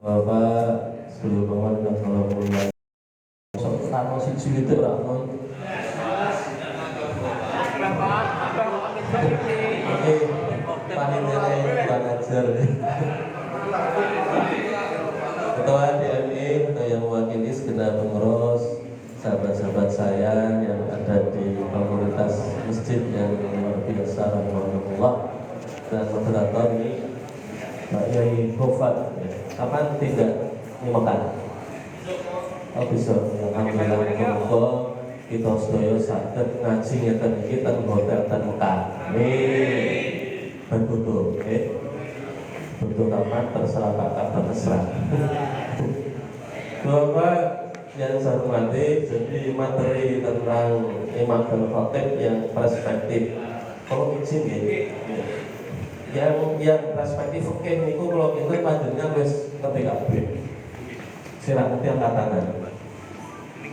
Bapak sebelum kawan dan kalau mulai sama si cilik itu lah non. Ini panitia yang kurang ajar. Ketua DMI atau yang mewakili segenap pengurus, sahabat-sahabat saya yang ada di komunitas masjid yang luar biasa, rahmatullah, dan moderator ini Pak Yai Gofat. Kapan tidak makan? Oh bisa, alhamdulillah. Kita sedaya saged ngaji ngeten iki teng hotel ten Mekah. Berbutuh, butuh kapan terserah Pak terserah. Bapak yang saya hormati, jadi materi tentang Imam dan Khatib yang perspektif. Kalau izin ya, yang perspektif fikih niku kalau kita panjenengan wis ngerti kabeh. Sira ngerti angkatan.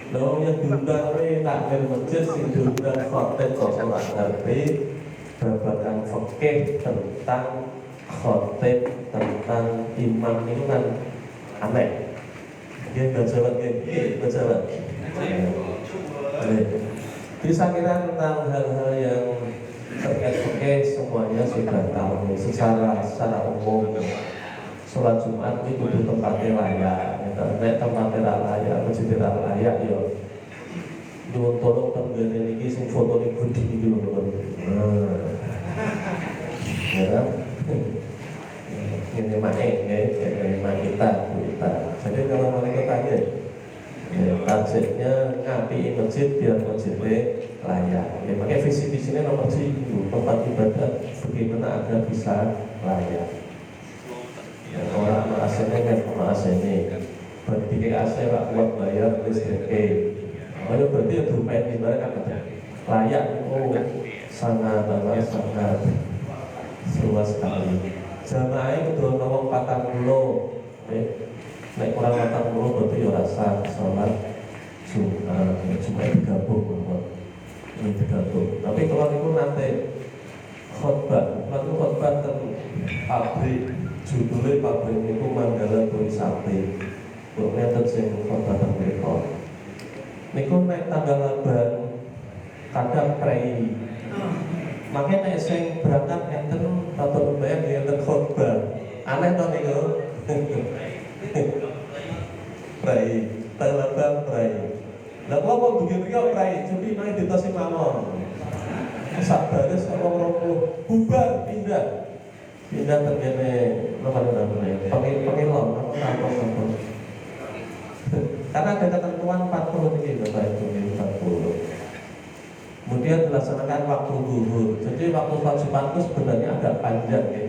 Lho yang diundang takmir masjid sing diundang Khatib kok ora ngerti babagan fikih tentang Khatib tentang imam itu kan aneh. Dia berjalan berjalan. Bisa kira tentang hal-hal yang terkait fikih semuanya sudah tahu secara umum. Sholat Jumat itu butuh tempatnya layak, nek tempatnya layak, masjid layak, yo. Dua tolong tenggene ini sing foto ini budi gitu loh. Ya, ini mana kita. Jadi kalau mereka tanya, targetnya ngapi masjid biar masjidnya layak. Ya, makanya visi visinya nomor 1 tempat ibadah bagaimana agar bisa layak. Ya, orang AC-nya kan sama AC-nya berarti AC Pak kuat bayar listrik berarti ya dompet ibarat kan layak. Sangat luas sekali. Jamaah itu nomor 40 naik kurang 40 berarti ya rasa sholat Jumat digabung ini digabung. Tapi kalau itu nanti khotbah tentang pabrik judulnya pabrik itu Manggala Tulisate. Pokoknya terjadi khotbah tentang mereka. Niku naik tanggal laban kadang prei. Makanya naik sing berangkat enten atau bayar enten khotbah. Aneh toh niku. Prei, tanggal laban prei. Lah kok begitu ya prei, jadi naik di tas mawon. Sabare sapa ngroko bubar pindah terjadi pengilon karena ada ketentuan 40 ini Bapak Ibu 40. Kemudian dilaksanakan waktu zuhur. Jadi waktu sholat Jumat itu sebenarnya agak panjang ya.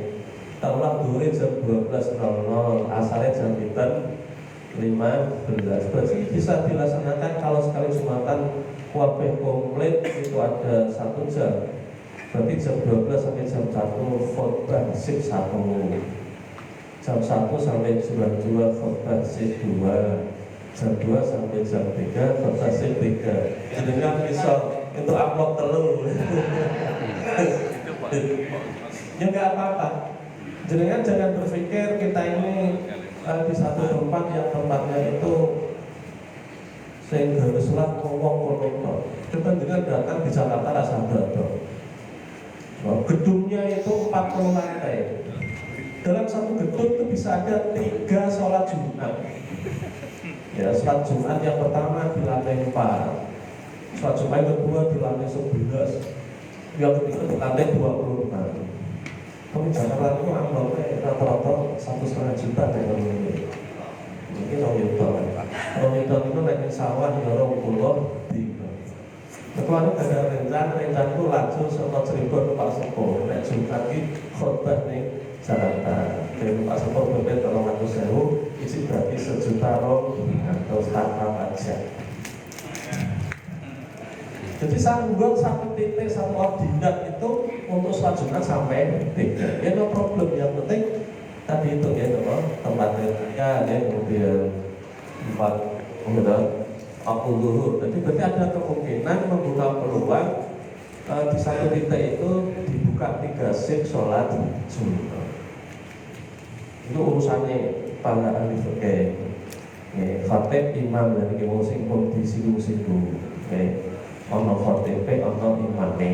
Taruhlah zuhur jam 12.00, asalnya jam 15. Berarti bisa dilaksanakan kalau sekali Jumatan kuabeh komplit itu ada 1 jam. Berarti jam 12 sampai jam 1 khotbah sip 1, jam 1 sampai jam 2 khotbah sip 2, jam 2 sampai jam 3 khotbah sip 3. Jadi kan bisa untuk upload telur. Ya nggak apa-apa. Jadi kan jangan berpikir kita ini di satu tempat yang tempatnya itu sehingga sholat ngomong. Coba dengan datang di Jakarta rasa berapa. Gedungnya itu 40 lantai. Dalam satu gedung itu bisa ada 3 sholat Jumat. Ya, sholat Jumat yang pertama di lantai 4, sholat Jumat yang kedua di lantai 11, yang ketiga di lantai 26. Tapi Jakarta itu amplopnya rata-rata 1,5 juta dengan ini. Mungkin orang itu naik sawah di orang pulau di. Ketua itu ada rencana itu langsung sama Cirebon Pak Sepo. Nek Jumat ini khotbah nih Jakarta. Dari Pak Sepo berbeda kalau aku sewu, isi berarti 1 juta atau tanpa pajak. Jadi satu titik, satu ordinat itu untuk sholat Jumat sampai 3. Ya no problem, yang penting tadi itu ya tempatnya ya kemudian 4 kemudian waktu zuhur. Jadi berarti ada kemungkinan membuka peluang di satu titik itu dibuka 3 shift sholat Jumat. Itu urusannya para ahli fikih. Khatib imam dari wong sing pun disinggung-singgung. Ana khatib ana imame.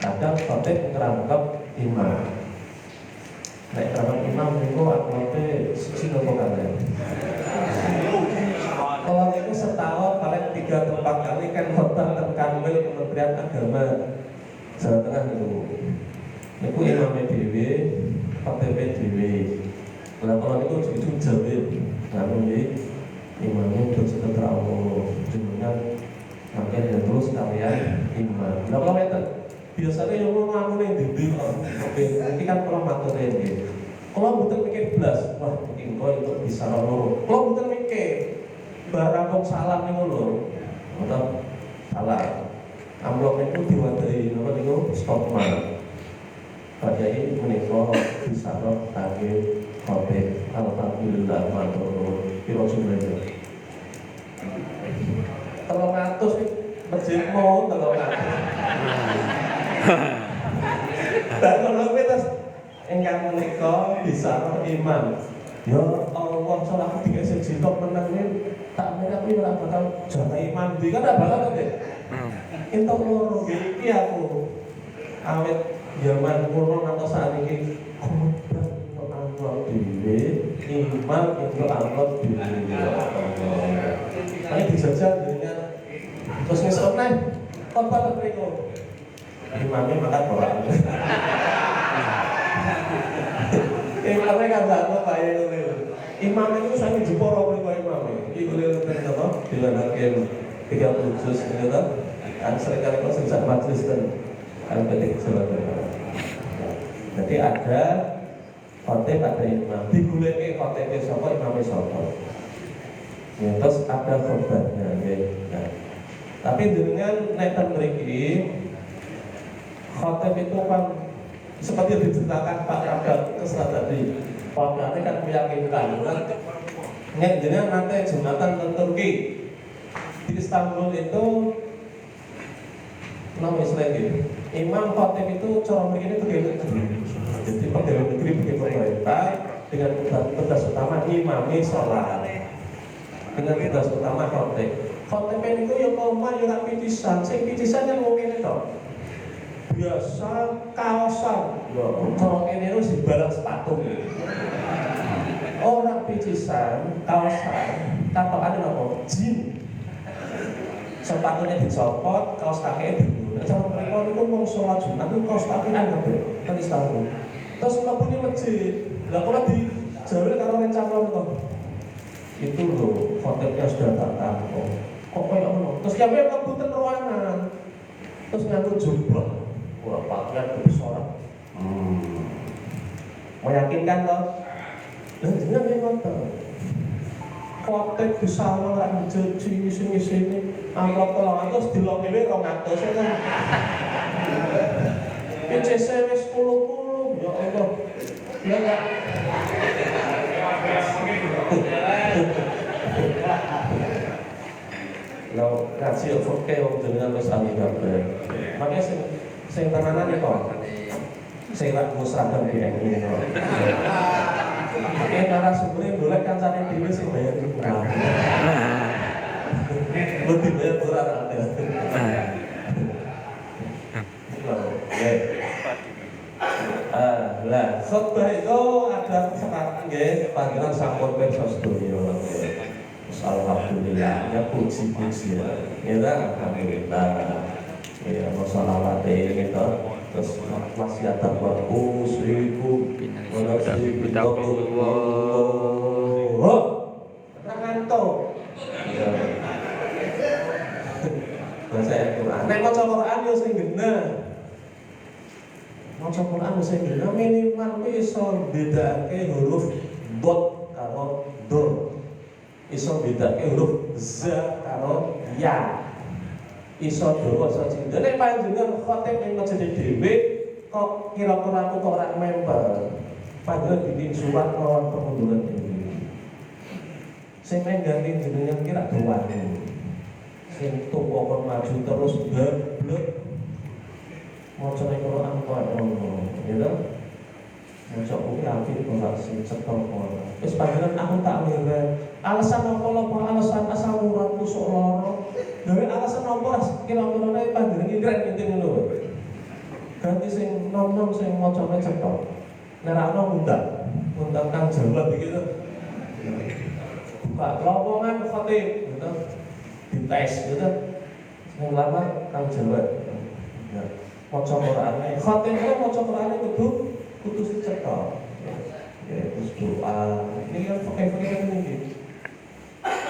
Kadang khatib ngerangkep imam. Nek ngerangkep imam niku akhlake sing apa kan. Kalau itu setahun paling 3-4 kali kan khotbah terkamil Kementerian Agama Jawa Tengah itu. Niku imame dhewe, khatib dhewe. Lah kalau itu jujur jawab, namun imamnya bersetetra Allah dengan makanya terus kalian imam. Lah kalau itu biasanya yang ngomong yang dibeli, nanti kan kalau maturin gitu. Kalau betul mikir belas, wah mungkin kau itu bisa loro. Kalau betul mikir barang salam itu loh, atau salah. Amplop itu diwadahi, apa itu stop man. Padahal menikah bisa loh tadi. Khotib, alhamdulillah, matur piro jumlahnya? 300 masjid mau 300. Dan kalau kita ingkang menika bisa imam. Ya Allah, salah tiga siji kok menangin tak merah ora bakal jaga imam iki kan ora bakal deh. Entuk loro iki aku awet zaman kuno atau saat ini angkot dhewe, imam itu angkot dhewe. Ini dijajal dengan terus ngesuk neh khotbah mriku. Imamnya makan orang. Imamnya kan satu bae ngono. Imam itu sange jeporo mriku imam. Iki kuwi ten apa? Dilanake 30 juz gitu. Kan seringkali kok sing sak majelis ten kan penting sebab. Jadi ada khotib ada imam, diguleke khotibnya sapa imamnya sapa. Ya, terus ada khotbahnya nah. Tapi dengan neten mriki khotib itu kan seperti diceritakan Pak Abdul Kesra tadi. Pak Abdul kan meyakinkan nek jenengan nanti jumatan ke Turki di Istanbul itu namanya lagi imam khotib itu cara begini begini. Jadi pegawai negeri bikin pemerintah dengan tugas utama imami sholat, dengan tugas utama khotib. Khotib itu yang koma yang pitisan, sing pitisan yang mungkin itu biasa kaosan, kalau ini harus dibalas sepatu. Orang pitisan, kaosan, katokan apa? Jin. Sepatunya dicopot, kaos kakinya diguna. Sama mereka itu mau sholat Jumat itu kaos kakinya nggak kan Istanbul. Terus mlebu masjid. Lah kalau di Jawa karo rencana kok. Itu loh, khotibnya sudah datang kok. Kok kayak ngono. Terus yang mlebu ten ruangan. Terus nganggo jubah. Wah, pakaian bersorak. Meyakinkan toh? Lah jenengan yang ngoten. Khotib bisa ora njeji ngisi-ngisi amplop 300 dilok dhewe 200 kan. PCC wis 10. Ya Allah. Ya enggak. Lo ngaji fikih wong jenengan wis ahli kabeh. Makanya sing tenanan iki kok. Sing lak musradam BNI. Oke, narasumbernya boleh kancane dhewe sing bayar kurang. Lebih bayar kurang ada. Lah, khotbah itu ada sekarang nggih panggilan sampun pirsa sedaya. Alhamdulillah, ya puji-puji ya. Ya alhamdulillah. Ya masalahate gitu. Terus masih ada baku seribu ngantuk. Bahasa Al-Quran. Nek maca Quran yo sing genah. Maca Quran sing genah minimal iso bedake huruf dot karo do. Iso bedake huruf za karo ya. Iso doa iso cinta. Nek panjenengan khotib ning masjid dhewe kok kira-kira aku kok ora member. Padahal bikin surat lawan pengunduran diri. Sing mengganti jenengan kira doane. Sing tuwa kon maju terus blek. Maca Al-Qur'an kok ngono, ya toh? Mosok kuwi apik ora sing cetha kono. Wis panjenengan aku tak leren. Alasan apa alasan asal uratku sok loro. Gawe alasan apa kira-kira panjenengan kira ngene ngono. Ganti sing nom-nom sing macane cetha. Nerakno undang Kang Jawa begitu. Buka lowongan khotib gitu. Dites gitu. Sing lama Kang Jawa. Ya. Maca Qur'ane. Khotib itu maca Qur'ane kudu cetha. Ya, terus doa. Ini kan pakai ini.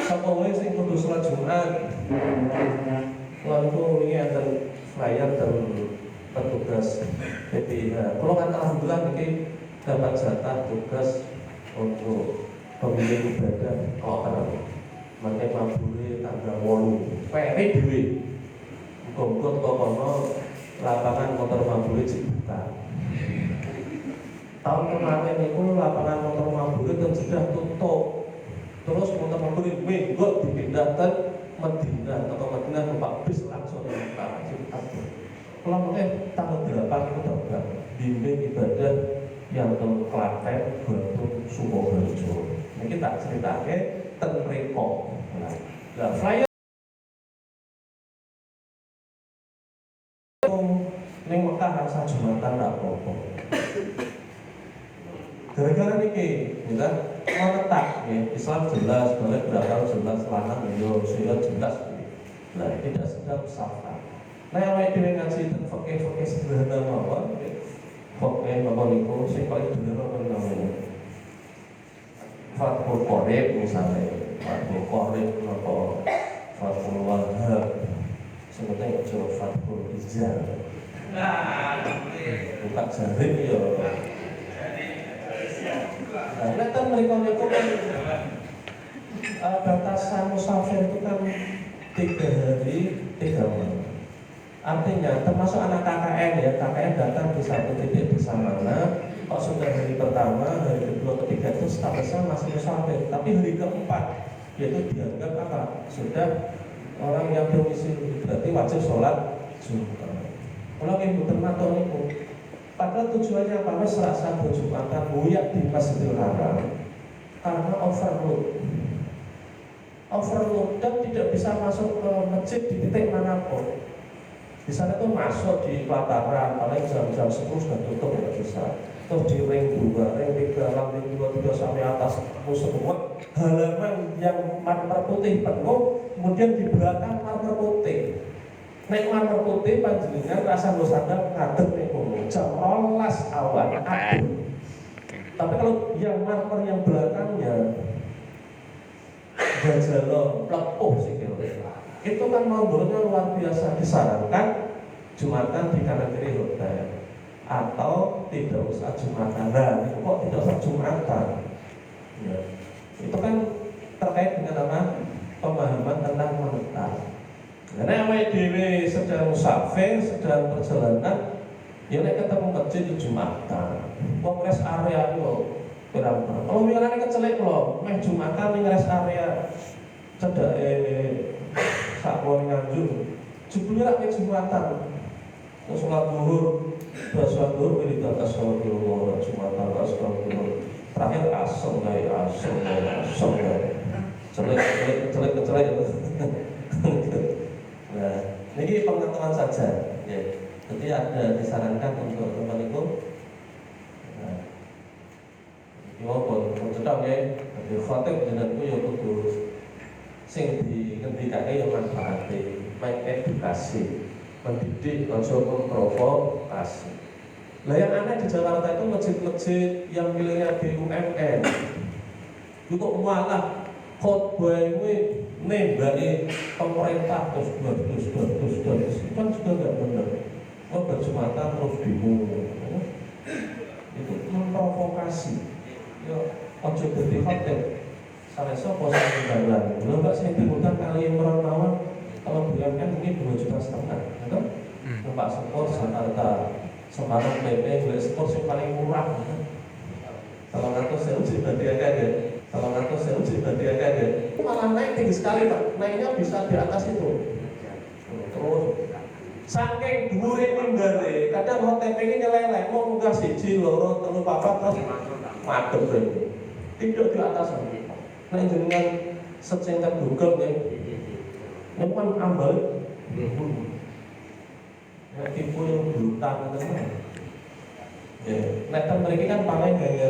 Sapa wae sing kudu salat Jumat. Lalu ini ada flyer dan petugas PPH. Kalau kan alhamdulillah ini dapat jatah tugas untuk pemilih ibadah kotor. Mangke mabure tanggal 8. Pere dhewe. Muga-muga teko kono lapangan motor mabure dibuka. Tahun kemarin itu lapangan motor mabure kan sudah tutup. Terus motor mabure minggu dipindahkan Madinah atau Madinah numpak bis langsung ke kalau mungkin tanggal 8 itu terbang bimbing ibadah yang ke Klaten, Bandung, Sukoharjo. Ini tak ceritanya ten mriko. Nah, flyer ning Mekah rasa Jumatan ra apa-apa. Gara-gara niki, kita menetak ya, Islam jelas, boleh berakal jelas, lanang yo silat jelas. Nah, tidak sedang safar. Nah, yang dhewe ngaji teng fikih sederhana mawon. Fikih napa niku sing paling bener apa namanya? Fathul Qorib misalnya, Fathul Qorib napa Fathul Wahhab. Sing penting aja Fathul Ijal. Nah, buka jaring ya. Nah, kan mereka itu kan batasan musafir itu kan 3 hari 3 malam. Artinya termasuk anak KKN ya, KKN datang di satu titik di mana, kok sudah hari pertama, hari kedua, ketiga itu statusnya masih musafir, tapi hari keempat yaitu dianggap apa? Sudah orang yang domisili, berarti wajib sholat Jumat. Kalau yang bukan matur itu, padahal tujuannya apa? Wes rasa Jumatan buyak di Masjidil Haram karena overload dan tidak bisa masuk ke masjid di titik manapun. Di sana tuh masuk di pelataran, paling jam-jam 10 sudah tutup, nggak bisa. Terus di ring 2, ring 3, ring 2 sampai atas semua halaman yang marmer putih penuh, kemudian di belakang marmer putih. Nek marmer putih panjenengan rasa Nusantara ngadeg nek jam 12 awan adem. Tapi kalau yang marmer yang belakangnya gajalo lepuh sih itu kan nomornya luar biasa. Disarankan Jumatan di kanan kiri hotel atau tidak usah Jumatan. Nah, kok tidak usah Jumatan ya. Itu kan terkait dengan apa? Pemahaman tentang menetap. Karena awake dhewe sedang musafir, sedang perjalanan ya nek ketemu masjid di Jumatan wong rest area yo pirang-pirang. Kalau milane kecelek lho, meh Jumatan ning rest area cedake sakwon Nganjuk. Jebule rak Jumatan. Terus sholat zuhur, sholat zuhur ini atas astagfirullah, Jumatan astagfirullah. Terakhir asem celek. Nah, ini pengetahuan saja. Ya. Jadi ada disarankan untuk teman itu. Nah, ini walaupun sedang ya, di khotib dengan itu ya kudu sing dikendikake yang manfaati, mengedukasi, mendidik, langsung memprovokasi. Lah yang aneh di Jakarta itu masjid-masjid yang miliknya BUMN itu kok malah khotbah ini nembaki pemerintah terus kan juga nggak benar. Oh berjumatan terus bingung, itu memprovokasi. Ya ojo dadi khotib. Salah satu posisi baruan. Belum mbak saya dibutuhkan kali merawat kalau BUMN mungkin 2,5 juta, gitu? Numpak sepur Jakarta, Semarang PP, beli sepur yang paling murah. Kalau ngatur saya uji badiakan ya, malah naik tinggi sekali pak, naiknya bisa di atas itu. Terus saking dhuwure minggare kadang hotel pengen nyeleleh mau munggah 1 2 3 4 terus madhep rene tidak di atas nek jenengan secenter Google nggih nek kan ambal nek tipu yang blutan tenan ya nek ten mriki kan paling hanya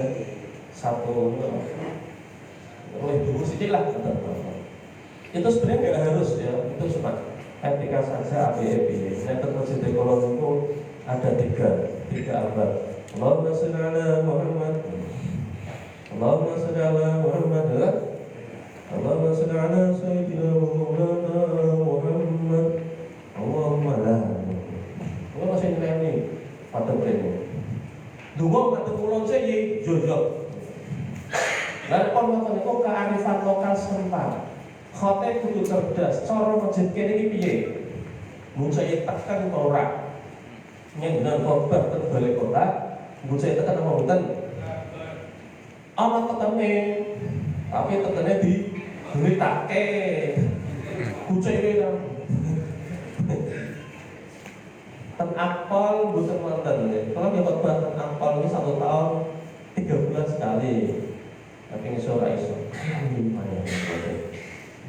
satu oleh dulu sedikit lah itu sebenarnya nggak harus ya itu cuma etika saja ABEB yang termasuk di kolom itu ada tiga abad Allahumma sholli ala Muhammad Allahumma sholli ala Muhammad Allahumma sholli ala Sayyidina Muhammad Allahumma la itu masih ini pada ini dua mata kulon saya jojo dan pemotong itu kearifan lokal setempat khotib kudu cerdas cara masjid kene iki piye mun saya tekan ora nyenengan khotbah ten balai kota mun saya tekan apa mboten ana tekene tapi tekene di beritake kucine nang ten apel mboten wonten kalau dia khotbah ten apel ini 1 tahun 3 bulan sekali tapi iso ora iso lumayan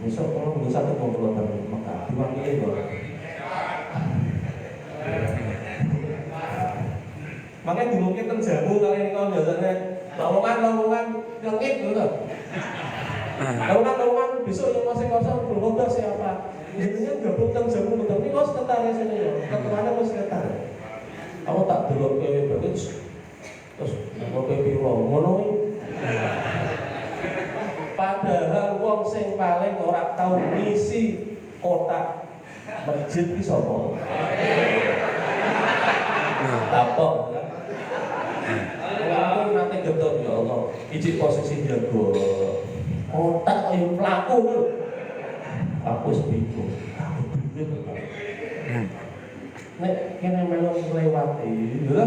iso kalau bisa ketemu dan Mekah diwakili kok makanya dulu kita jamu kali ini kalau biasanya lowongan nyengit gitu lowongan besok yang masih kosong belum ada siapa jadinya gabung tentang jamu betul ini kok sekretaris sini ya ketuanya kok sekretaris aku tak dulu ke berarti terus mau ke biro ngono padahal wong sing paling ora tau ngisi kotak masjid ki sapa? Tapok. Aku nate getut ya Allah. Iki posisi jago. Kotak kaya mlaku lho. Aku wis bingung. Nek kene melu nglewati, lho.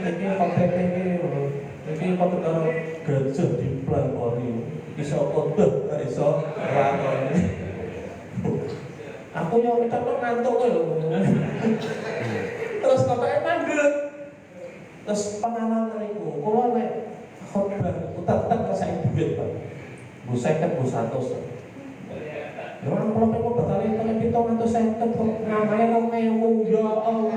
Iki KTP iki kok karo gajah di pelakoni iso kodok gak iso lakoni aku yang cepet ngantuk lho terus katanya manggil terus pengalaman itu kalau nek khotbah tetap ngerasain duit Pak bu 50 bu 100 ya orang kalau pengen bakal itu kan kita ngantuk 50 kok namanya kok ngewu ya Allah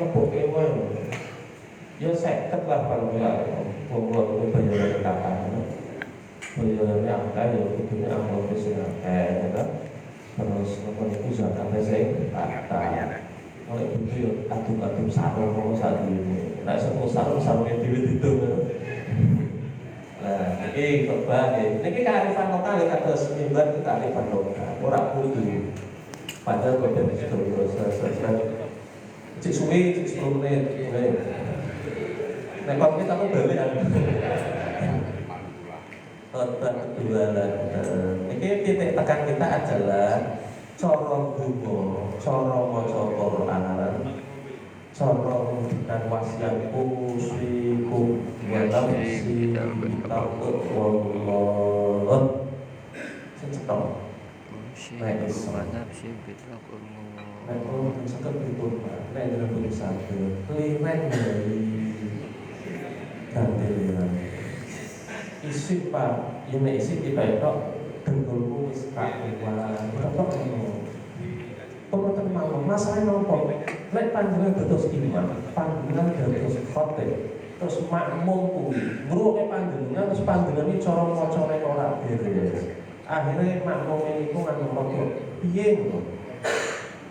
keboke wae. Ya 50 lah kalau enggak wong-wong bayaran kapan. Bayaran yang akeh ya kudune amal sing akeh ya. Terus apa niku zakate sing akeh. Oleh itu atuh-atuh sarung kok sak dhewe. Nek sepo sarung-sarunge dhewe ditung. Nah, iki coba niki kearifan lokal kados mimbar kearifan lokal. Ora kudu. Padahal kok dene itu cik suwi, cik 10 menit nek kok kita balik khotbah kedua ini titik tekan kita adalah cara dungo, cara maca Quran cara dan wasyaku siku walam si takut wallah cetok nek semangat sih kita nek sekep dipun nek dalam satu klimen dari gantilan isi Pak ini isi kita itu dengkulku wis kakuan berapa ngono pemotong mau masalah nopo nek panjenengan dados imam panjenengan dados khotib terus makmum kuwi ngruweke panjenengan terus panjenengan iki cara macane ora beres akhirnya makmum niku nganu piye ngono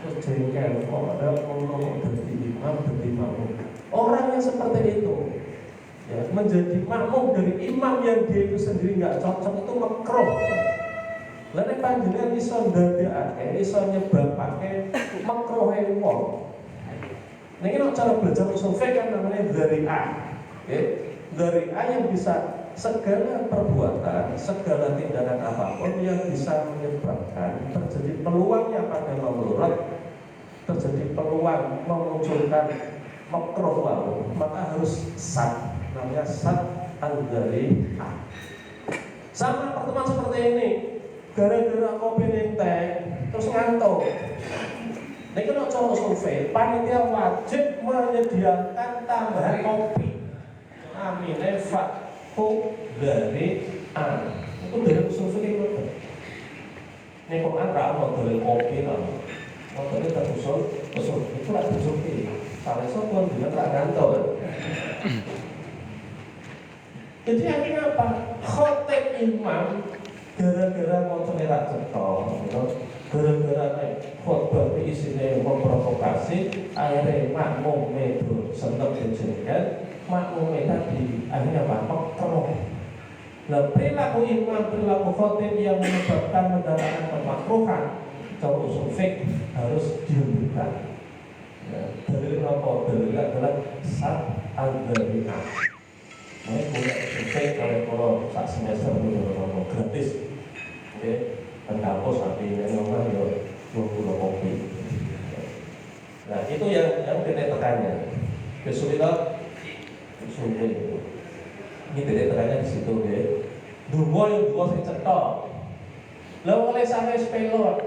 terus jengkel kok ada ngomong berarti imam orang yang seperti itu ya, menjadi makmum dari imam yang dia itu sendiri nggak cocok itu makruh. Lalu panjenengan iso ndadekake iso nyebabake makruhe wong. Niki nek cara belajar usul fiqh kan namanya dzari'ah. Dzari'ah yang bisa segala perbuatan, segala tindakan apapun yang bisa menyebabkan terjadi peluangnya pada mamurat, terjadi peluang memunculkan makruh maka harus sad, namanya sad al-dzari'ah. Sama teman seperti ini, gara-gara kopi nentek, terus ngantuk. Ini kan cara survei, panitia wajib menyediakan tambahan kopi. Amine fakku dari A. Itu dari survei itu. Ini kok kan mau dari kopi lah. Mau dari terusul, itu lah survei. Salah satu dia tak ngantuk. Jadi akhirnya apa? Khotib imam gara-gara mau cenderak cetok, gara-gara khotbah isinya memprovokasi, akhirnya makmum itu seneng dijengkel, makmum tadi akhirnya apa? Keroh. Nah, perilaku imam, perilaku khotib yang menyebabkan mendatangkan kemakruhan cara usul fiqh harus dihentikan. Dalil apa? Dalil adalah sat al-dzari'ah. Ini punya survei kalau sak semester itu gratis, oke? Dan kampus nanti yang ngomong ya 20 kopi. Nah itu yang titik tekannya. Kesulitan survei itu. Ini titik tekannya di situ, ya. Dungo yang dua sing cetok. Lalu oleh sampai spelot,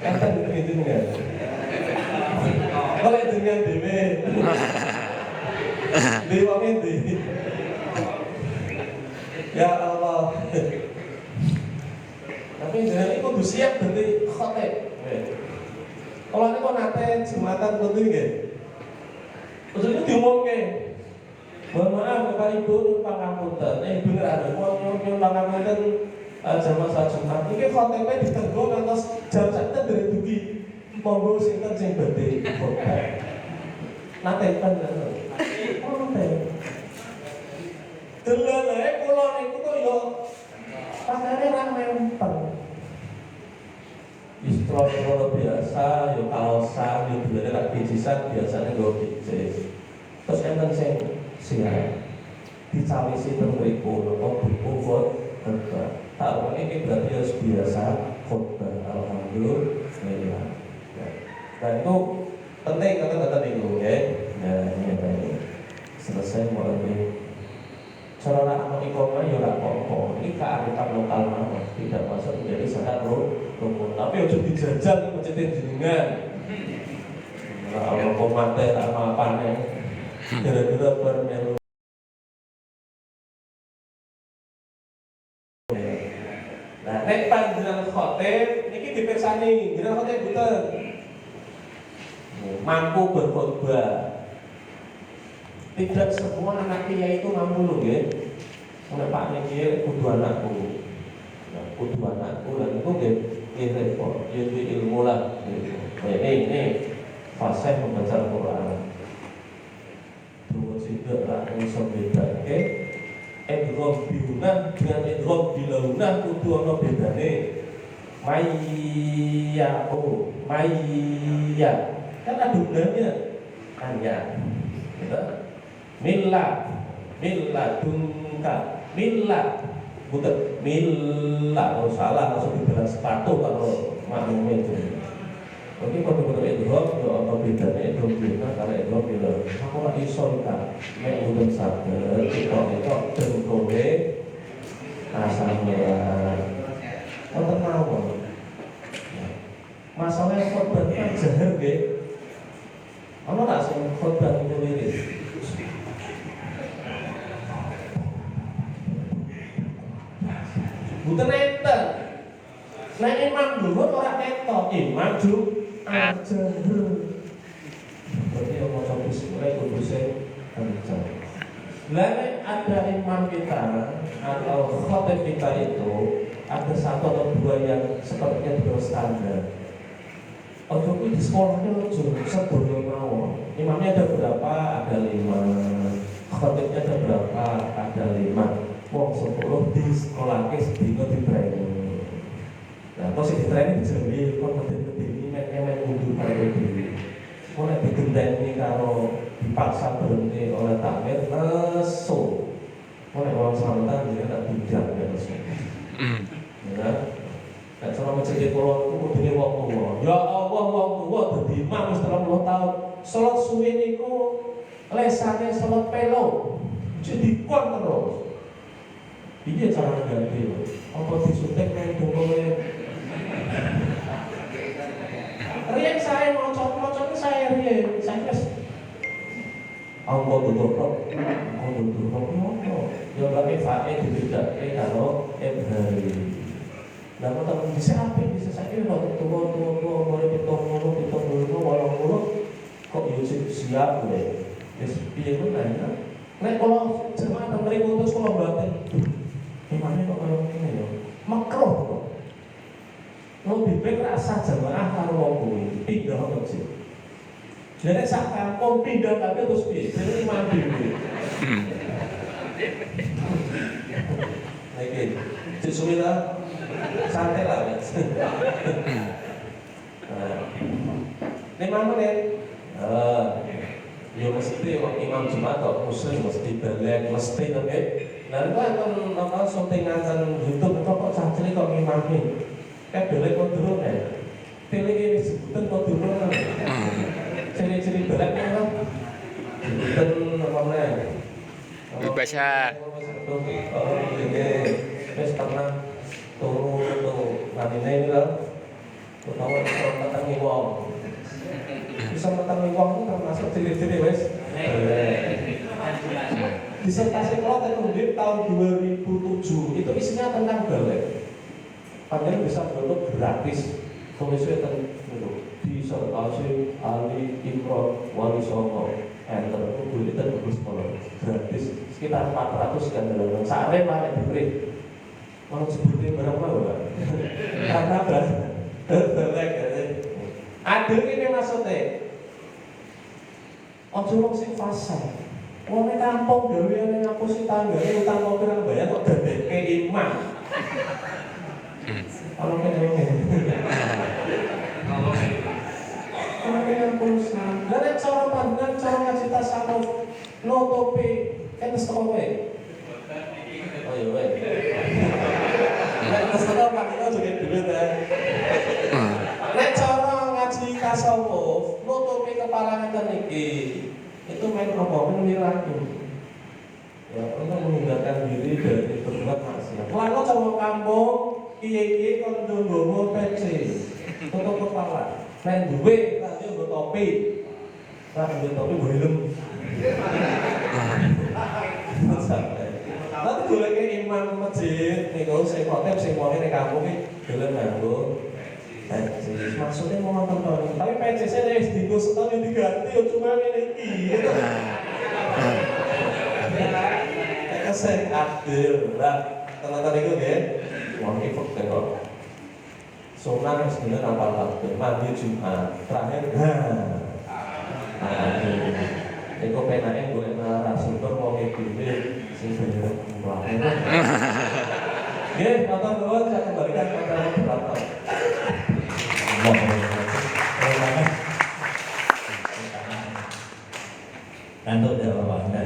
kata gitu enggak? Kalau dengan dewe, dewa ini, ya Allah. Tapi jangan itu kudu siap dari khotib. Kalau ini kok nate jumatan tentu nggih. Terus diumumke. Mohon maaf Bapak Ibu numpang ngapunten. Ibu ngerasa mau nyumbang ngapunten jamaah salat Jumat. Iki khotibnya ditenggo ngantos jam sakit dari dugi. Monggo sinten sing badhe khotbah. Nate panjenengan. Oh nate. Delele kula niku kok yo pakare ra mempeng. Istro biasa, yo kaosan, yo dulure lak bijisan biasane nggo bijis. Terus enten sing siap dicawisi teng mriku napa buku khotbah. Tahun ini berarti harus biasa khotbah. Alhamdulillah. Dan itu penting kata-kata itu, ya. Nah ini selesai mulai. Cara anak ikhoma ya ora apa-apa. Ini kearifan lokal mawon, tidak masuk menjadi syarat rukun. Tapi ojo dijajal masjid jenengan. Ora apa komate tak apa-apane. Gara-gara bermelu. Nah, nek panjenengan khotib niki dipirsani, jenengan khotib boten. Mampu berkhotbah. Tidak semua anak kiai itu mampu loh, ya. Oleh Pak Kiai kudu anakku, kudu anakku dan itu repot, jadi ilmu lah. Ini fasih membaca Al-Quran. Terus juga lah bisa beda, oke? Idgham biunah dengan idgham bilaunah kudu ana bedane. Maya kan ada gunanya hanya gitu. Milla dungka bukan milla. Kalau salah langsung dibilang sepatu kalau makmum itu. Oke, kalau idgham yo ana bedane idgham biunah karo idgham bilaunah. Aku ora iso ta mek mboten saged kok dengkule asamnya. Wonten mawon. Masalah khotbah kan jahar nggih. Ana tak sing khotbah niku liris. Mboten enten. Nek imam dhuwur ora ketok, imam ju aja. Berarti maca bismillah kudu sing kenceng. Lah nek ada imam kita atau khotib kita itu ada satu atau dua yang sepertinya tidak standar. Ojo di sekolahnya ojo sebelum mau. Imamnya ada berapa? Ada 5. Khotibnya ada berapa? Ada 5. Wong 10 di sekolahnya sedino di training. Nah, kok sih di training dijeli kok medeni mek mundur karo dhewe. Kok nek digenteni karo dipaksa berhenti oleh takmir lesu. Kok nek wong sampean dia tak bijak lesu. Ya. Nek cara masjid kula niku kudune wong tuwa. Ya Allah wong tuwa dadi imam wis 30 tahun. salat suwi niku lesane salat pelo. Jadi kon terus. Iki cara ganti. Apa disuntik nang dongkole. Riyen saya maca-maca saya riyen, saya wis angka tutup. Ya tapi fae dibedakake karo Ibrahim. Lah kok bisa apik bisa saiki kok tuwa-tuwa umure 70 kok yo siap kowe. Wis piye kok nanya? Nek kalau jemaah teng mriku terus kula mboten. Gimana kok kaya ngene ya? Makruh kok. Lebih baik rasa jemaah karo wong kuwi pindah masjid. Jadi sak kampung pindah kabeh terus piye? Jadi mandi kuwi. Oke, bismillah. Santai lah, Mas. Nah, 5 menit. Ya mesti imam Jumat atau muslim mesti balik mesti tapi. Nah, itu akan nonton syutingan YouTube kok cacri kok ngimami. Kayak balik kok durung ya. Pilih ini sebutan kok durung. Ciri-ciri balik kan. Sebutan apa namanya? Dibaca. Oh, ini wis pernah turu nanine iki lho. Utawa metengi wong. Bisa metengi wong itu termasuk ciri-ciri wis. Disertasi kula tenulis tahun 2007 itu isinya tentang balik. Panjenengan bisa download gratis. Tulisnya tentang disertasi Ali Imron Wali Songo. Enter itu bagus kalau gratis sekitar 400 sekian dalam sehari lah yang diberi mau sebutin berapa Pak? Karena balik ada ini maksudnya ojo wong sing fasa wong ning kampung gawe ning ngapusi tanggane utang kok pirang bayar kok dadeke imam kalau kene dan cara pandang, cara ngaji tasawuf, nutupi, kan setengah wae. Oh iya wae. Nek setengah pakino juga duit ya. Nek cara ngaji tasawuf, nutupi kepala ngeten iki, itu main apa? Miraku. Ya, untuk menghindarkan diri dari berbuat maksiat. Lalu sama kampung, kiye-kiye kon ndonga pece, tutup kepala. Nek duwe nanti nggo topi. Nah, nggo topi nggo helm. Nanti goleke imam masjid niku sing khotib sing wonge ning kampung iki gelem nganggo peci. Maksudnya mau nonton. Tapi peci-ne wis dienggo setahun yang diganti yo cuma ngene iki. Nek sing adil lah. Tenan-tenan iku nggih. Wong iki fakir kok. Sunnah sebenarnya apa mandi Jumat terakhir itu penanya gue narasumber mau ngikutin sing bener mulai oke nonton dulu saya kembalikan kepada berapa kantor dalam anda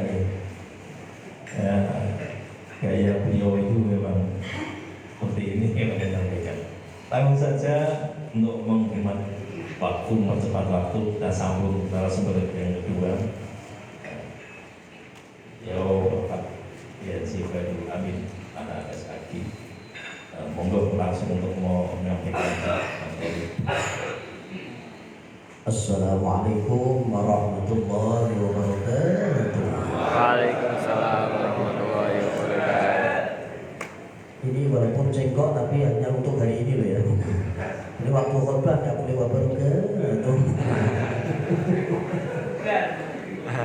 ya gaya beliau itu memang seperti ini yang saya sampaikan. Langsung saja untuk menghemat waktu, mempercepat waktu, kita sambung narasumber yang kedua. Bapak Yazi Bayu Amin, anak SAG. Monggo langsung untuk mau menyampaikan. Assalamualaikum warahmatullahi wabarakatuh. Waalaikumsalam warahmatullahi wabarakatuh. Ini walaupun cengkok tapi hanya untuk hari ini loh ya. Ini waktu khutbah nggak boleh wabarakatuh.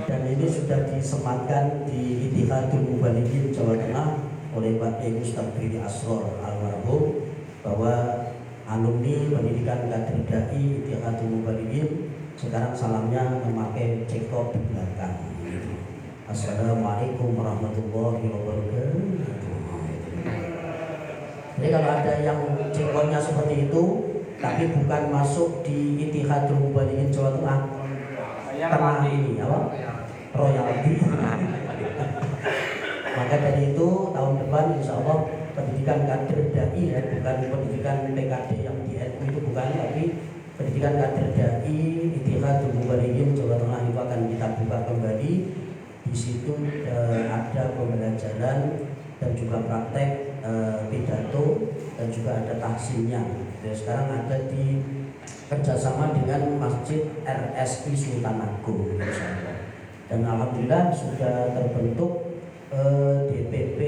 Dan ini sudah disematkan di Ittihadul Mubalighin Jawa Tengah oleh Pak Ustaz Brili Asror almarhum bahwa alumni pendidikan kader dai Ittihadul Mubalighin sekarang salamnya memakai cengkok di belakang. Assalamualaikum warahmatullahi wabarakatuh. Jadi kalau ada yang cengkoknya seperti itu, tapi bukan masuk di Ittihadul Mubalighin Jawa Tengah, karena ini apa? Royalti. Maka dari itu tahun depan insya Allah pendidikan kader dai bukan pendidikan PKD yang di NU itu bukan, tapi Pendidikan Kader Dai Ittihadul Mubalighin Jawa Tengah itu akan kita buka kembali. Di situ ada pembelajaran dan juga praktek pidato dan juga ada tahsinnya. Dan sekarang ada di kerjasama dengan Masjid RSI Sultan Agung, dan alhamdulillah sudah terbentuk DPP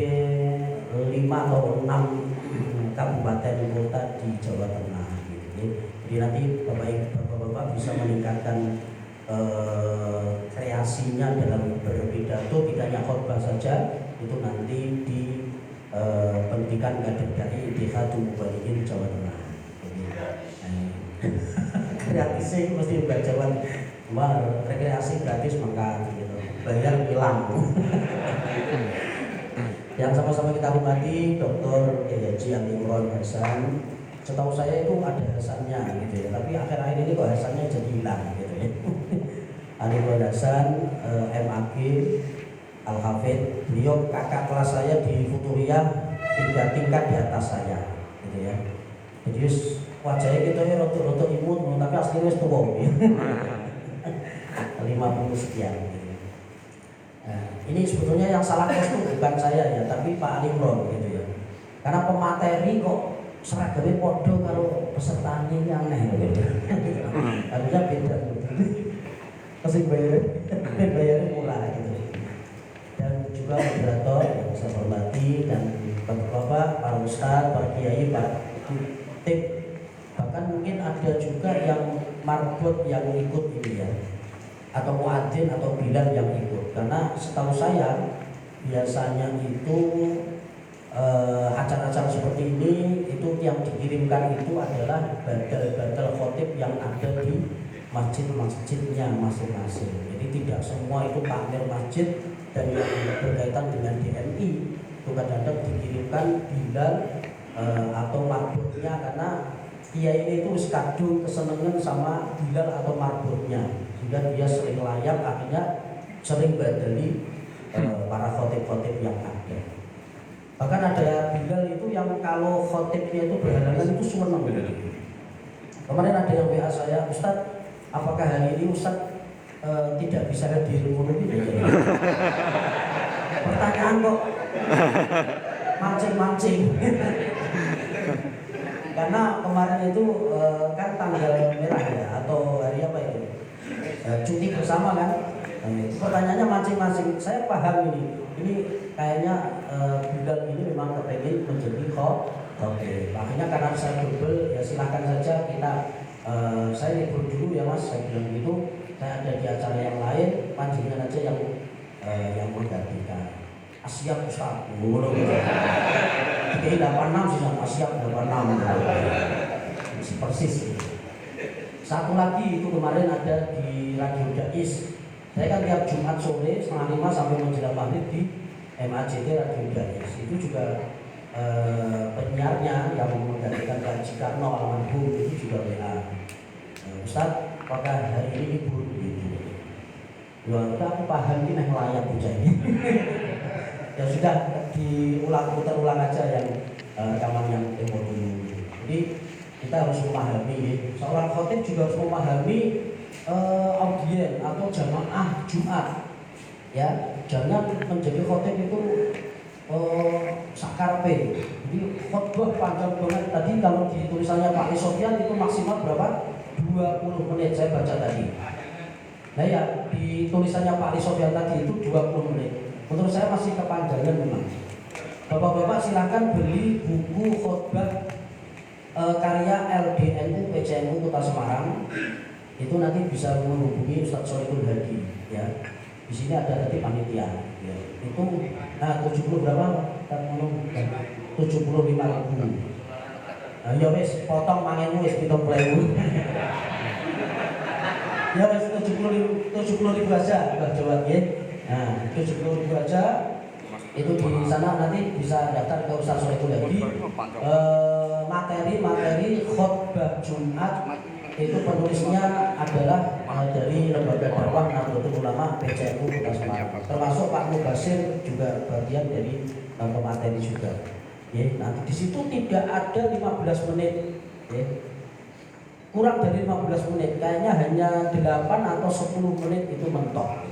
5 atau 6 kabupaten kota di Jawa Tengah. Jadi nanti bapak-bapak bisa meningkatkan kreasinya dalam berpidato, tidak hanya khotbah saja, itu nanti di pendidikan Kader Dai Ittihadul Mubalighin Jawa Tengah. Kreasi mesti bacawan, rekreasi gratis maka gitu, bayar hilang. Yang sama-sama kita hormati Dr. Haji Ali Imron Hasan. Setahu saya itu ada hasannya gitu ya, tapi akhir-akhir ini kok hasannya jadi hilang gitu ya. Ali Imron Hasan, MAG, Al-Hafidh, beliau kakak kelas saya di Futuriah, 3 tingkat di atas saya gitu ya. Jadi wajahnya kita ya rotok-rotok imut, tapi aslinya wis tuwa ya. 50 sekian gitu. Nah, ini sebetulnya yang salah kostum bukan saya ya, tapi Pak Ali Imron gitu ya. Karena pemateri kok seragamnya podo kalau peserta ini aneh gitu. Harusnya beda gitu. Pasti bayarnya murah gitu. Dan juga moderator yang saya hormati dan bapak-bapak, para ustadz, para kiai, para tim, bahkan mungkin ada juga yang marbot yang ikut ini ya, atau muadzin atau bilal yang ikut. Karena setahu saya biasanya itu acara-acara seperti ini itu yang dikirimkan itu adalah badal-badal khotib yang ada di masjid-masjidnya masing-masing. Jadi tidak semua itu takmir masjid, dan yang berkaitan dengan DMI itu kadang-kadang dikirimkan bilal atau marbotnya, karena kiai ini itu kadung kesenangan sama bilal atau marbotnya, sehingga dia sering layak, akhirnya sering badali para khotib-khotib yang ada. Bahkan ada bilal itu yang kalau khotibnya itu berhalangan itu senang. Kemarin ada yang WA saya, Ustadz, apakah hari ini Ustadz tidak bisa hadir ini? Pertanyaan kok mancing-mancing. Karena kemarin itu kan tanggal merah ya, atau hari apa itu? Cuti bersama kan? Pertanyaannya mancing-mancing. Saya paham ini kayaknya Bilal ini memang kepengen menjadi khotib. Makanya karena saya double, ya silakan saja kita. Saya libur dulu ya mas, saya bilang gitu. Saya ada di acara yang lain, panjenengan aja yang menggantikan. Asyap Ustaz, gitu. Jadi 86 sih, Asyap 86. Persis. Satu lagi itu kemarin ada di Radio Dais. Saya kan tiap Jumat sore 4:30 sampai menjelang maghrib di MAJT Radio Dais. Itu juga penyiarnya yang menggantikan Pak Cikarno almarhum itu juga WA. Ustaz, apakah hari ini libur? Ya, aku paham ini layak bocah ini. Ya sudah, putar-ulang aja yang rekaman yang tempo dulu. Jadi kita harus memahami, seorang khotib juga harus memahami audien atau jamaah Jumat. Ya, jangan menjadi khotib itu sakarpe. Jadi khotbah panjang banget. Tadi kalau di tulisannya Pak Sofian itu maksimal berapa? 20 menit saya baca tadi. Nah ya, di tulisannya Pak Sofian tadi itu 20 menit. Menurut saya masih kepanjangan memang. Bapak-bapak silakan beli buku khotbah karya LDNU PCNU Kota Semarang. Itu nanti bisa menghubungi Ustaz Solikul Hadi ya. Di sini ada tadi panitia ya. Itu 70 berapa? 75.000. Nah, ya wis potong mangenmu wis 70.000. Ya wis 70.000 aja Mbah Jawa nggih. Nah, 70.000 aja. Itu di sana nanti bisa daftar ke Ustaz Solikul Hadi. Materi khotbah Jumat itu penulisnya adalah dari Lembaga Dakwah Nahdlatul Ulama PCNU Kota Semarang. Termasuk Pak Mubasir juga bagian dari pemateri juga. Ya, nanti di situ tidak ada 15 menit. Ya. kurang dari 15 menit, kayaknya hanya 8 atau 10 menit itu mentok.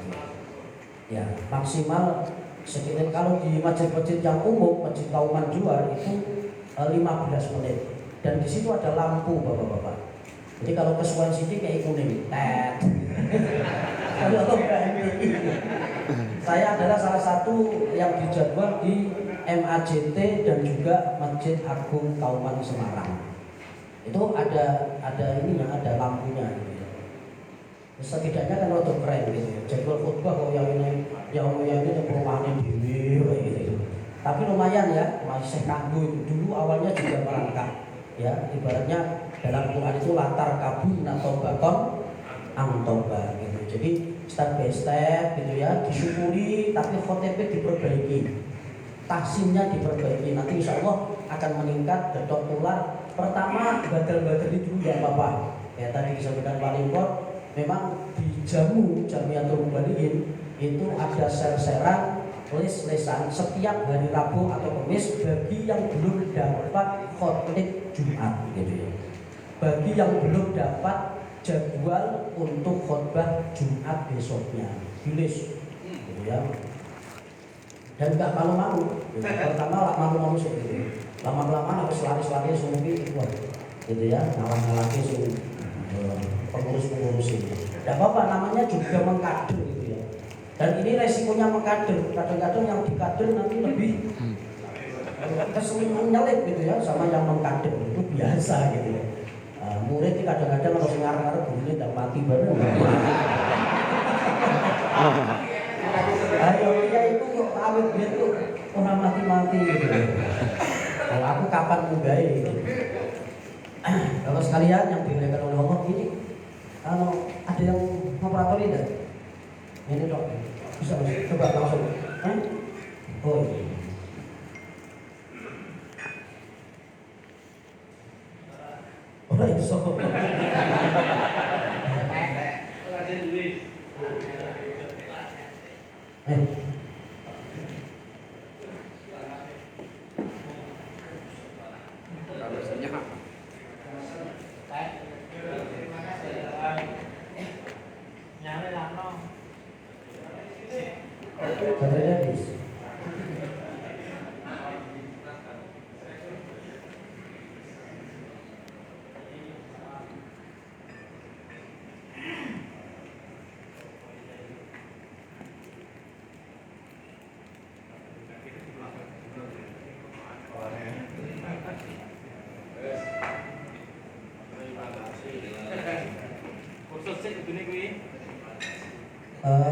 Ya, maksimal sekitar kalau di masjid-masjid yang umum, masjid Kauman Juar itu 15 menit. Dan di situ ada lampu bapak-bapak. Jadi kalau kesukaan sini kayak kuning, Saya adalah salah satu yang dijadwal di MAJT dan juga Masjid Agung Kauman Semarang. Itu ada ininya, ada lampunya. Gitu. Setidaknya kan waktu keren gitu. Jadwal khutbah kalau yang ini perumahannya dewi gitu. Tapi lumayan ya, masih kanggo itu. Dulu awalnya juga merangkak. Ya, ibaratnya dalam Quran itu latar kabun atau bakon amtoba gitu. Jadi step by step gitu ya, disyukuri tapi khotibnya diperbaiki, tahsinnya diperbaiki. Nanti insya Allah akan meningkat gedok tular. Pertama badal-badal itu ya Bapak. Ya tadi disampaikan Pak Limpor, memang di Jamiatul Mubalighim itu ada share-sharean les-lesan setiap hari Rabu atau Kamis bagi yang belum dapat khotib Jumat gitu ya. Bagi yang belum dapat jadwal untuk khotbah Jumat besoknya, tulis gitu ya. Dan nggak malu-malu. Gitu. Pertama malu-malu seperti lama-lama harus lari-lari sumbi itu, gitu ya, ngalah-ngalahnya sumbi pengurus-pengurus ini. Tidak apa-apa, namanya juga mengkader gitu ya. Dan ini resikonya mengkader. Kadang-kadang yang dikader nanti lebih kesulitan nyelip gitu ya, sama yang mengkader itu biasa gitu ya. Murid ini kadang-kadang kalau ngarang-ngarang begini tidak mati baru. Ayo ya itu kok awet dia tuh orang mati-mati gitu. Kalau aku kapan mugai gitu. Kalau sekalian yang dimuliakan oleh Allah ini, ada yang operator tidak? Ini dok, bisa coba langsung. Oh iya. Orang iso.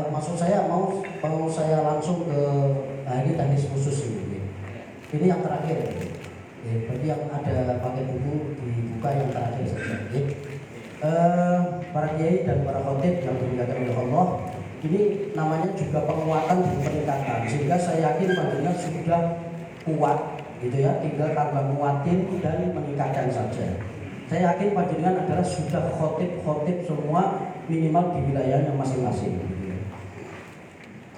Maksud saya mau saya langsung ke ini teknis khusus ini. Ini yang terakhir. Ya, berarti yang ada pakai buku dibuka yang terakhir saja. Ya. Para kiai dan para khotib yang dimuliakan oleh Allah, ini namanya juga penguatan dan peningkatan. Sehingga saya yakin panjenengan sudah kuat, gitu ya. Tinggal tambah nguatin dan meningkatkan saja. Saya yakin panjenengan adalah sudah khotib semua minimal di wilayahnya masing-masing.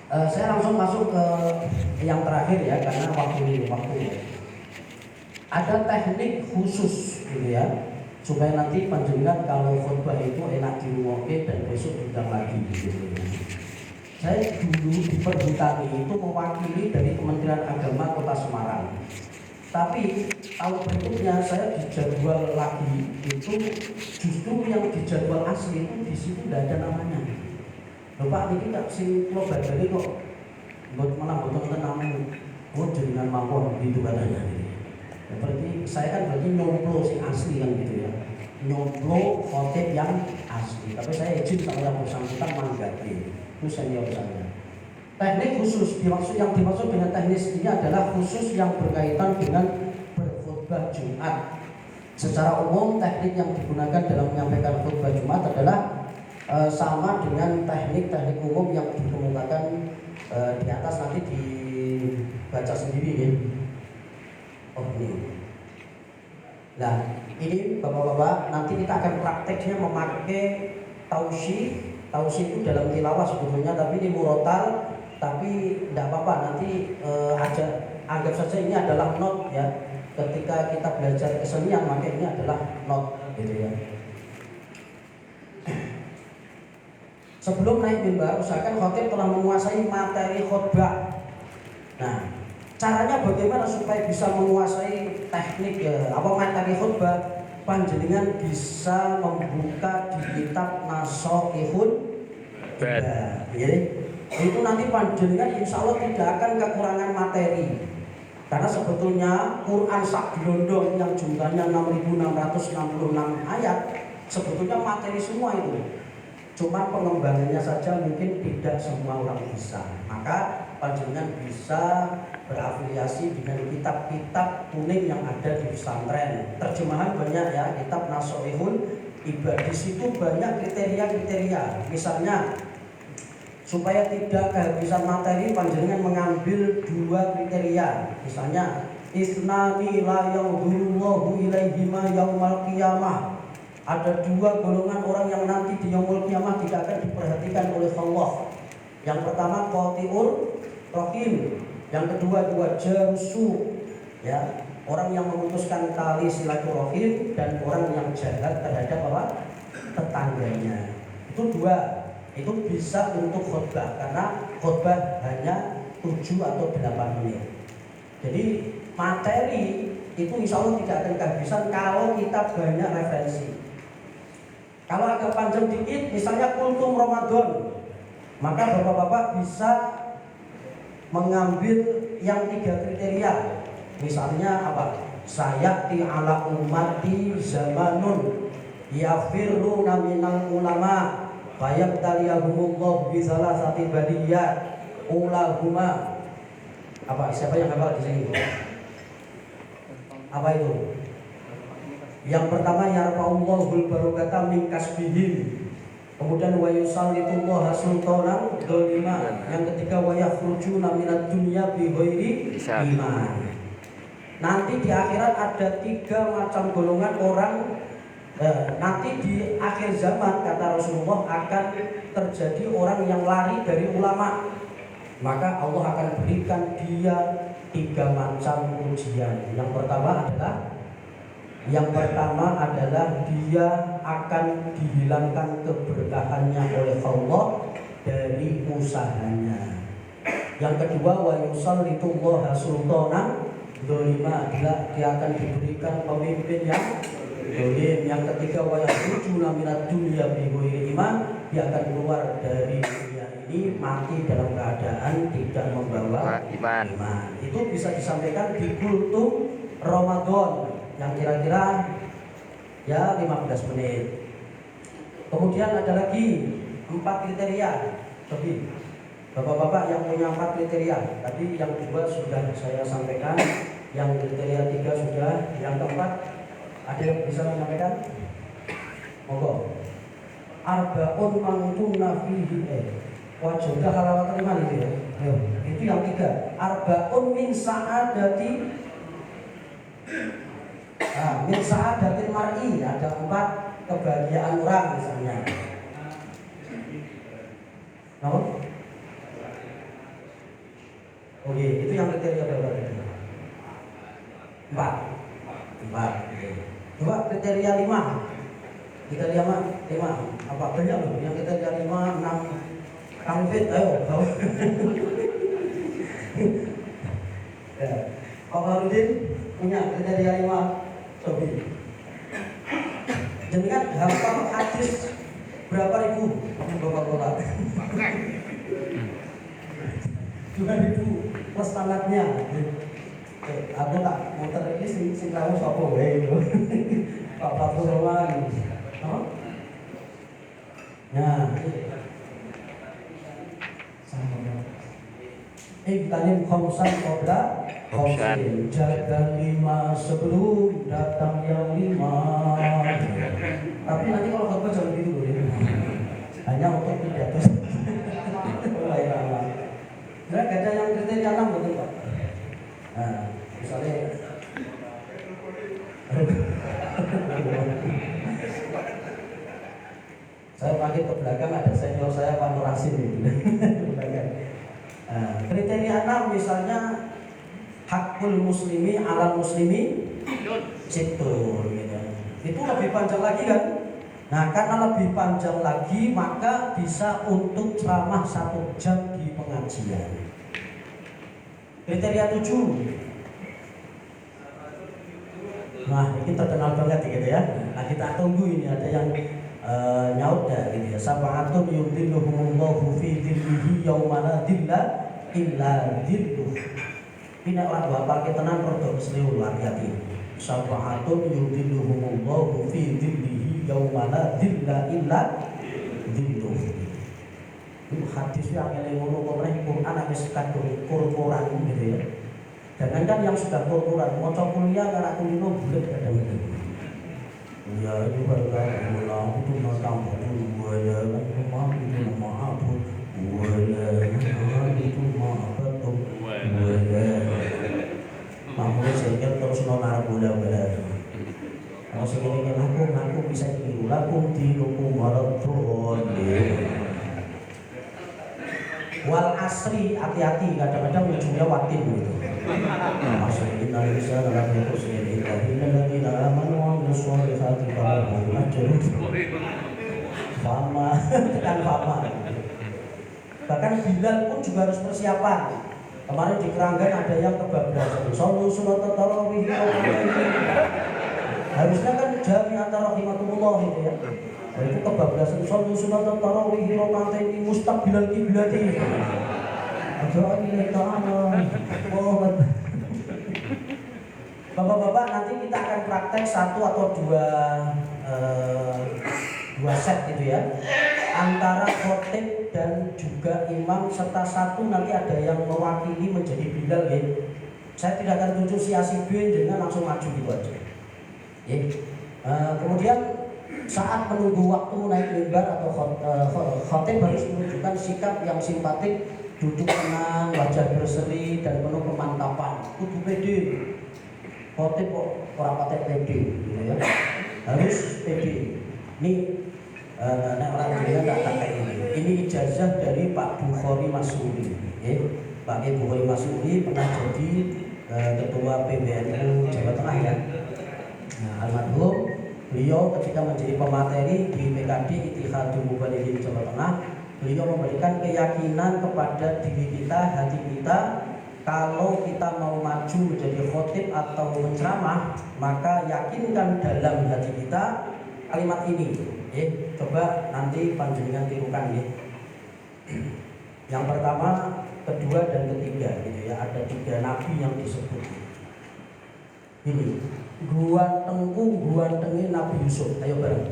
Saya langsung masuk ke yang terakhir ya, karena waktu. Ada teknik khusus gitu ya, supaya nanti panjenengan kalau khutbah itu enak dirungokne dan besok diundang lagi gitu. Saya dulu di Perhutani itu mewakili dari Kementerian Agama Kota Semarang. Tapi tahun berikutnya saya dijadwal lagi itu justru yang dijadwal asli itu di situ tidak ada namanya. Loh Pak, ini tak sing kula badali kok malah boten namu. Oh jenengan mawon gitu katanya. Ya, berarti saya kan berarti nyomplo sing asli kan gitu ya. Nyomplo khotib yang asli. Tapi saya izin sama yang bersangkutan manggati. Itu senior saya. Teknik khusus yang dimaksud dengan teknis ini adalah khusus yang berkaitan dengan berkhutbah Jumat. Secara umum teknik yang digunakan dalam menyampaikan khutbah Jumat adalah sama dengan teknik-teknik umum yang dikemukakan di atas, nanti dibaca sendiri ya. Oh ini. Nah ini bapak-bapak, nanti kita akan prakteknya memakai tausi itu dalam tilawah sebetulnya, tapi ini murotal, tapi tidak apa-apa, nanti anggap saja ini adalah not ya. Ketika kita belajar kesenian maka ini adalah not gitu ya. Sebelum naik mimbar, usahakan khotib telah menguasai materi khotbah. Nah, caranya bagaimana supaya bisa menguasai teknik materi khotbah? Panjenengan bisa membuka di kitab Nasoihun ya. Itu nanti panjenengan insya Allah tidak akan kekurangan materi. Karena sebetulnya Quran sak gelondong yang jumlahnya 6.666 ayat sebetulnya materi semua itu. Cuma pengembangannya saja mungkin tidak semua orang bisa. Maka panjenengan bisa berafiliasi dengan kitab-kitab kuning yang ada di pesantren. Terjemahan banyak ya, kitab Nasoihun Ibadah. Di situ banyak kriteria-kriteria. Misalnya supaya tidak kehabisan materi, panjenengan mengambil 2 kriteria. Misalnya isnani la yaudhullahu ilaihima yaumal qiyamah. Ada 2 golongan orang yang nanti di yaumul qiyamah tidak akan diperhatikan oleh Allah. Yang pertama qati'ur rahim, yang kedua jamsu, ya, orang yang memutuskan tali silaturahim dan orang yang jahat terhadap tetangganya. Itu 2. Itu bisa untuk khutbah karena khutbah hanya 7 atau 8 menit. Jadi materi itu insya Allah tidak akan kehabisan kalau kita banyak referensi. Kalau agak panjang dikit, misalnya kultum Ramadan, maka bapak-bapak bisa mengambil yang 3 kriteria. Misalnya apa? Sayati ala ummati zamanun yafirruna minal ulama fayabtaliyahumullah bisalasati badiyat ulahuma. Apa? Siapa yang hafal di sini? Apa itu? Yang pertama yarfa'ullahul barakata min kasbihim. Kemudian wa yusallitullah sultanan dzalima. Yang ketiga wa yakhrujuna minad dunya bi ghairi iman. Nanti di akhirat ada 3 macam golongan orang. Nanti di akhir zaman kata Rasulullah akan terjadi orang yang lari dari ulama. Maka Allah akan berikan dia 3 macam ujian. Yang pertama adalah dia akan dihilangkan keberkahannya oleh Allah dari usahanya. Yang kedua wa yusallitullah sultanan dzalima, dia akan diberikan pemimpin yang zalim. Yang ketiga wa yakhrujuna minad dunya bi ghairi iman, dia akan keluar dari dunia ini mati dalam keadaan tidak membawa iman. Itu bisa disampaikan di kultum Ramadan yang kira-kira ya 15 menit. Kemudian ada lagi 4 kriteria. Jadi bapak-bapak yang punya 4 kriteria, tadi yang 2 sudah saya sampaikan, yang kriteria 3 sudah, yang keempat ada yang bisa menyampaikan? Monggo. Arba'un mangtunna fihi wajah halawat iman itu ya. Itu yang 3. Arba'un min sa'adati min sa'adatil mar'i, ada 4 kebahagiaan orang misalnya. Namun? Oke, itu yang kriteria berapa? 4. Coba kriteria 5. Kriteria 5. Apa banyak loh? Yang kriteria 5, 6. Kang Fit, ayo. Ya. Pak Harudin punya kriteria 5. Sobi. Jenengan hafal hadis berapa ribu? Bapak-bapak. 2.000 plus standarnya. Aku tak muter ini sing tahu sapa wae itu. Pak Fatul Rahman. Nah. Iktanim khamsan qabla khamsin, jaga 5 sebelum datang yang 5. Tapi nanti kalau khotbah jangan gitu loh ya. Hanya untuk pidato. Mulai lama. Nah, ada yang kriteria 6 betul Pak. Nah, misalnya saya pakai ke belakang ada senior saya Pak Nur Rasim gitu. Nah, kriteria 6 misalnya hakul muslimi alal muslimi situr gitu. Itu lebih panjang lagi kan? Nah, karena lebih panjang lagi, maka bisa untuk ceramah 1 jam di pengajian. Kriteria 7. Nah, ini terkenal banget gitu ya. Nah, kita tunggu ini ada yang nyaut ya gitu ya. Sab'atun yudhilluhumullahu fi dhillihi yauma la dhilla illa dhilluh. Ini orang bapak tenan rodok seliu lariati. Sab'atun yudhilluhumullahu fi dhillihi yauma la dhilla illa dhilluh. Itu hadis yang ngono kok nek Quran wis kadung kurkuran gitu ya. Jangankan yang sudah kurkuran, mau kuliah karena kulino bulat kadang-kadang. Ya itu berkata ulang itu tambah buaya, maaf itu maaf buaya, itu maaf betul buaya. Makmur sehingga terus nonar bola-bola. Kalau segini ngaku bisa ditiru laku di luku marathon. Wal asri, hati-hati, kadang-kadang ujungnya watin gitu. Maksudnya Indonesia dalam itu sendiri. Tapi lagi dalam manual suara hati kalau macam fama, tekan fama. Bahkan Bilal pun juga harus persiapan. Kemarin di Keranggan ada yang kebablasan. Sunnah tarawih. Harusnya kan jami antara rahimahullah itu ya. Itu kebablasan sunnah tarawih rakaat mustaqbilal qiblati. Bapak-bapak, nanti kita akan praktek 1 atau 2 set gitu ya, antara khotib dan juga imam serta 1 nanti ada yang mewakili menjadi Bilal ya. Saya tidak akan tunjuk si A si B dengan langsung maju gitu aja ya. Kemudian saat menunggu waktu naik mimbar atau khotib harus menunjukkan sikap yang simpatik, duduk tenang, wajah berseri dan penuh kemantapan. Kudu pede. Khotib kok orang patek pede gitu ya. Harus pede. Ini nek orang dunia tak pakai ini. Ini ijazah dari Pak Bukhari Masuri. Pak Bukhari Masuri pernah jadi ketua PBNU Jawa Tengah ya. Nah, almarhum beliau ketika menjadi pemateri di PKD Ittihadul Mubalighin Jawa Tengah, beliau memberikan keyakinan kepada diri kita, hati kita, kalau kita mau maju menjadi khotib atau menceramah, maka yakinkan dalam hati kita kalimat ini. Coba nanti panjenengan tirukan ya. Yang pertama, kedua dan ketiga gitu ya. Ada 3 nabi yang disebut. Ini guantengin Nabi Yusuf. Ayo bareng.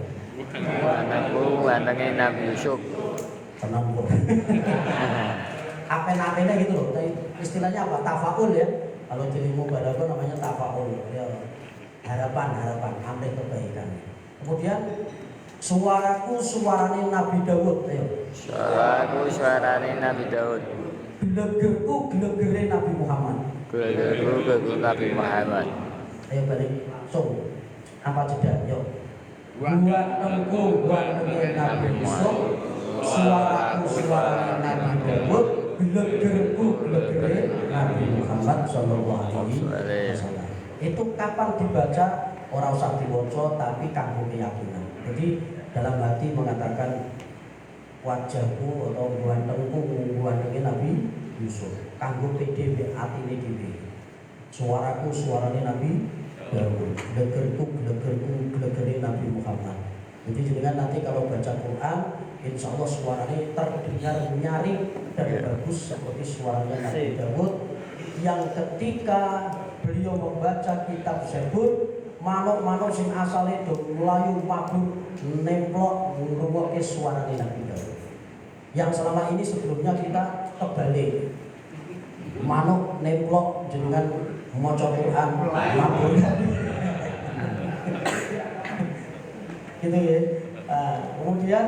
Guantengin Nabi Yusuf. Tenang kok. Apen-apennya gitu loh. Istilahnya apa? Tafaul ya. Kalau di ilmu balaghah namanya tafaul. Ya, harapan, ambil kebaikan. Kemudian suaraku suarane Nabi Daud. Ayo. Suaraku suarane Nabi Daud. Gelegerku gelegere Nabi Muhammad. Gelegerku Nabi Muhammad. Ayo balik. Apa jeda? Yuk. Guantengku Nabi Yusuf. Suaraku suarane Nabi Daud. Gelegerku gelegere Nabi Muhammad sallallahu alaihi wasallam. Itu kapan dibaca? Ora usah diwaca tapi kanggo keyakinan. Jadi dalam hati mengatakan wajahku atau guantengin Nabi Yusuf. Kanggo pede atine dhewe. Suaraku suarane Nabi Daud. Gelegerku gelegere Nabi Muhammad. Jadi jangan nanti kalau baca Quran, insya Allah suaranya terdengar nyaring dan bagus seperti suaranya Nabi Daud, yang ketika beliau membaca kitab tersebut, manuk-manuk sing asale do mlayu mabur nemplok ngrungokke suarane Nabi Daud. Yang selama ini sebelumnya kita kebalik. Manuk nemplok dengan maca Quran mabur. Gitu ya. Kemudian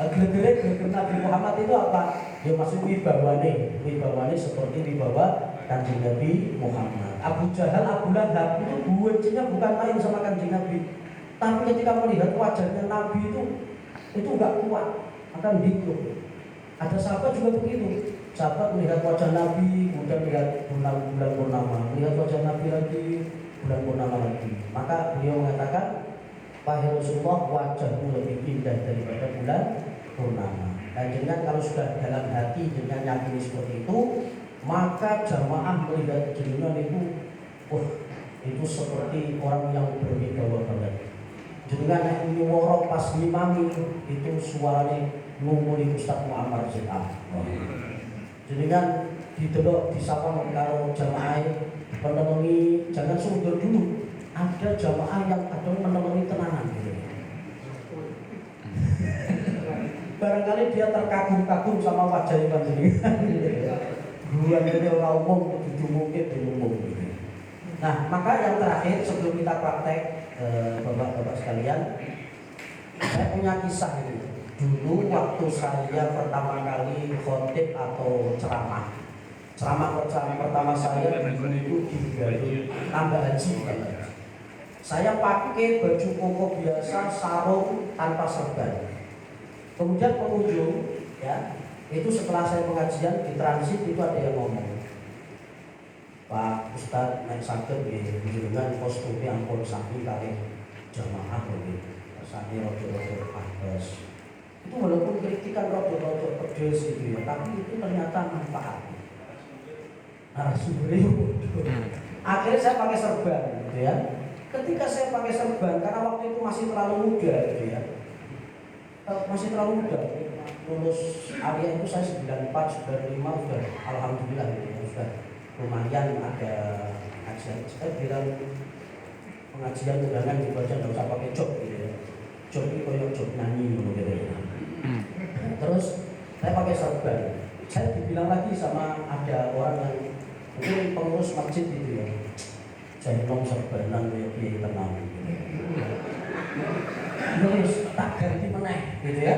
gelegere Nabi Muhammad itu apa? Ya maksud wibawane seperti wibawa Kanjeng Nabi Muhammad. Abu Jahal, Abu Lahab itu bencinya bukan main sama Kanjeng Nabi. Tapi ketika melihat wajahnya Nabi itu enggak kuat, akan hidup. Ada sahabat juga begitu. Sahabat melihat wajah Nabi, kemudian melihat bulan purnama, melihat wajah Nabi lagi, bulan purnama lagi. Maka beliau mengatakan, wahai Rasulullah, wajahmu lebih indah daripada bulan purnama. Dan dengan kalau sudah dalam hati dengan yakin seperti itu, maka jamaah melihat jenengan itu, wah itu seperti orang yang berwibawa banget. Jenengan yang nyuwara pas ngimami itu suaranya ngumuli Ustaz Muhammad ZA. Jenengan didelok disapa karo jamaah menemani, jangan sumber dulu. Ada jamaah yang kadang menemani tenanan gitu. Barangkali dia terkagum-kagum sama wajah panjenengan. Gua ini orang umum itu mungkin umum. Nah, maka yang terakhir sebelum kita praktek, bapak-bapak sekalian, saya punya kisah ini. Dulu waktu saya pertama kali khotib atau ceramah pertama saya dulu itu di Garut Tambah Haji. Saya pakai baju koko biasa, sarung tanpa serban. Kemudian pengunjung, ya, itu setelah saya pengajian di transit itu ada yang ngomong, Pak Ustadz naik sakit dengan kostumnya ampun sapi kali jamaah begitu, rasanya rodo-rodo panas. Itu walaupun kritikan rodo-rodo pedes gitu ya, tapi itu ternyata manfaat. Narasumbernya akhirnya saya pakai serban, gitu ya. Ketika saya pakai serban, karena waktu itu masih terlalu muda, gitu ya. Masih terlalu muda, lulus area itu saya 94, 95 sudah alhamdulillah gitu ya, sudah lumayan ada pengajian. Saya bilang pengajian undangan gitu aja nggak usah pakai job gitu ya, job itu kayak job nyanyi gitu ya. Terus saya pakai serban, saya dibilang lagi sama ada orang yang mungkin pengurus masjid gitu ya, saya nong serbanan kayak tenang terus tak ganti meneh gitu ya.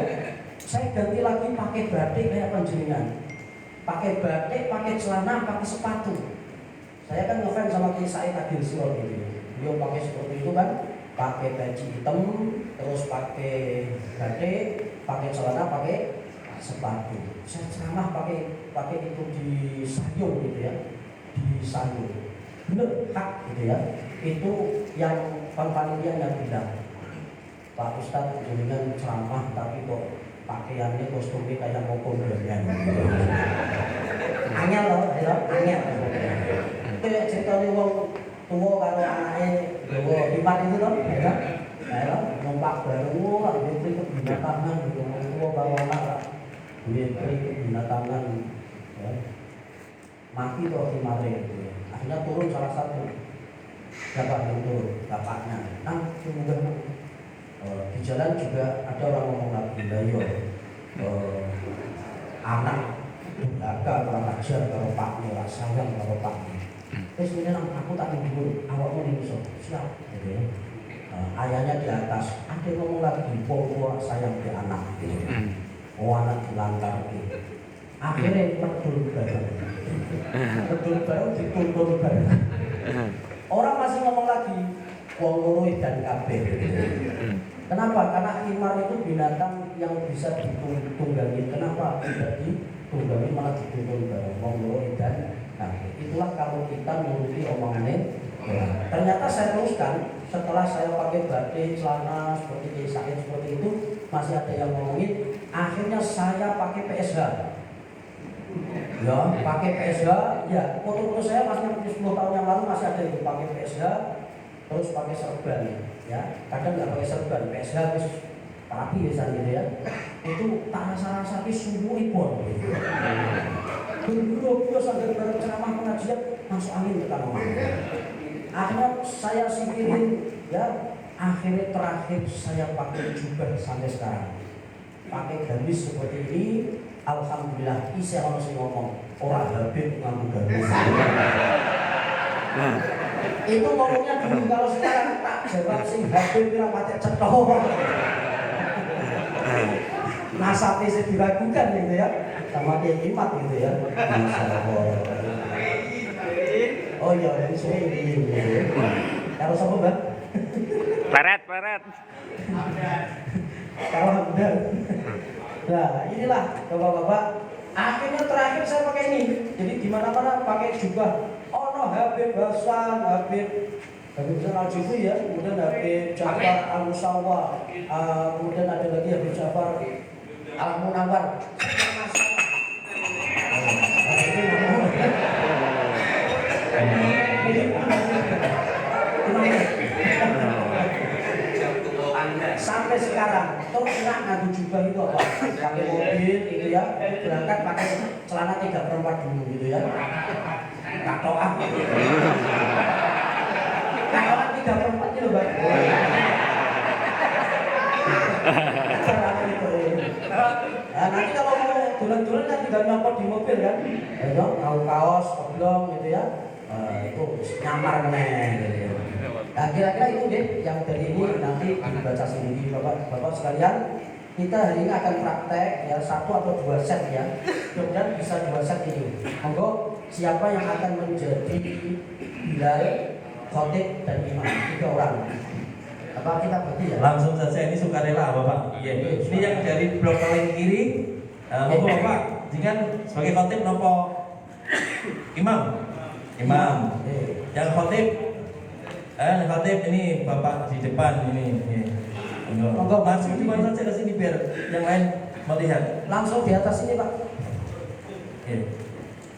Saya ganti lagi pakai batik kayak panjenengan, pakai batik, pakai celana, pakai sepatu. Saya kan ngefans sama Kiai Said Agil Sirot gitu ya. Beliau pakai seperti itu kan, pakai baju hitam, terus pakai batik, pakai celana, pakai sepatu. Saya ceramah pakai itu di sayung gitu ya, di sayung. Bener hak gitu ya. Itu yang panitia yang bilang, Pak Ustadz dengan ceramah tapi kok pakaiannya kostumnya kayak mau kondangan. Angel loh, angel. Kayak ceritanya wong tua karo anaknya gawa lipat itu loh, ya. Nah, numpak bareng lah, itu kebinatangan, wong tua karo anak, itu kebinatangan, ya. Mati toh dimare itu. Akhirnya turun salah satu. Dapat itu bapaknya. Nah, kemudian di jalan juga ada orang ngomong lagi, yo anak durhaka kurang ajar kalau paknya, sayang kalau paknya. Terus kemudian aku tak tidur, awakmu nih musuh, siap, gitu ya. Ayahnya di atas, ada yang ngomong lagi, bawa sayang di anak, gitu. Oh anak dilantar, gitu. Akhirnya pedul bareng dituntun bareng. Orang masih ngomong lagi, wong loro dan kabeh. Kenapa? Karena himar itu binatang yang bisa ditunggangi. Kenapa tidak ditunggangi malah dituntun bareng wong loro dan kabeh. Itulah kalau kita menuruti omongannya. Ya. Ternyata saya teruskan setelah saya pakai batik, celana seperti Kiai Said seperti itu, masih ada yang ngomongin. Akhirnya saya pakai PSH. Ya, pakai PSH. Ya, foto-foto saya masih 10 tahun yang lalu masih ada itu pakai PSH. Terus pakai serban, ya. Kadang nggak pakai serban, PSH terus rapi biasanya gitu ya. Itu tak rasa-rasa sungguh ibon. Dulu sambil bareng ceramah pengajian masuk angin ke kamar. Akhirnya saya sipirin, ya. Akhirnya terakhir saya pakai jubah sampai sekarang. Pakai gamis seperti ini, alhamdulillah. Isi orang sih ngomong, orang Habib nganggu gamis. Itu ngomongnya dulu, kalau sekarang tak jawab sing Habib bilang pakai cetok. Nasabnya sih diragukan gitu ya, sama Kiai Imat gitu ya. Oh iya, yang saya ini. Kalau sama Mbak? Peret. Kalau Mbak. Nah inilah bapak-bapak. Akhirnya terakhir saya pakai ini. Jadi di mana-mana pakai jubah. Oh no, Habib Hasan, Habib Habib Zain Al-Jufri ya, kemudian Habib Ja'far Al-Musawwa, kemudian ada lagi Habib Ja'far Al-Munawwar. Sampai sekarang, terus enak ngadu jubah itu apa? Pakai mobil gitu ya, berangkat pakai celana 3/4 dulu gitu ya. Katoan. Katoan 3/4 itu Bang. Nah, nanti kalau mau dulan-dulan kan tinggal nyopot di mobil kan, ya kaos, oblong gitu ya. Itu nyamar gitu. Nah, kira-kira itu deh yang dari ini nanti dibaca sendiri Bapak sekalian. Kita hari ini akan praktek ya 1 atau 2 set ya. Kemudian bisa 2 set ini. Monggo siapa yang akan menjadi bilal, khotib dan imam? 3 orang. Apa kita bagi ya? Langsung saja, ini sukarela Bapak. Iya. Ini yang dari blok paling kiri. Monggo Bapak, jangan sebagai khotib nopo imam. Imam. Yang khotib khotib ini Bapak di depan ini. Monggo maju di mana saja ke sini biar yang lain melihat. Langsung di atas ini, Pak.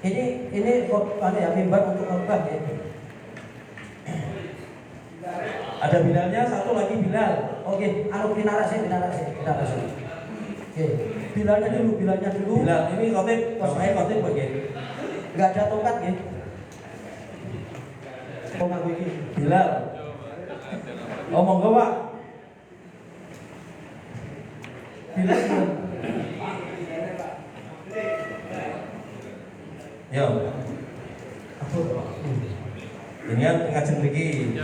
Ini ya mimbar untuk khotbah ya. Ada bilalnya, satu lagi bilal. Oke, binarasi. Oke, bilalnya dulu. Bilal ini khotib, bapaknya khotib begini. Enggak ada tongkat ya. Tongkat begini. Bilal. Oh monggo Pak. Bilal. Yo. Dengan ngajeng mriki.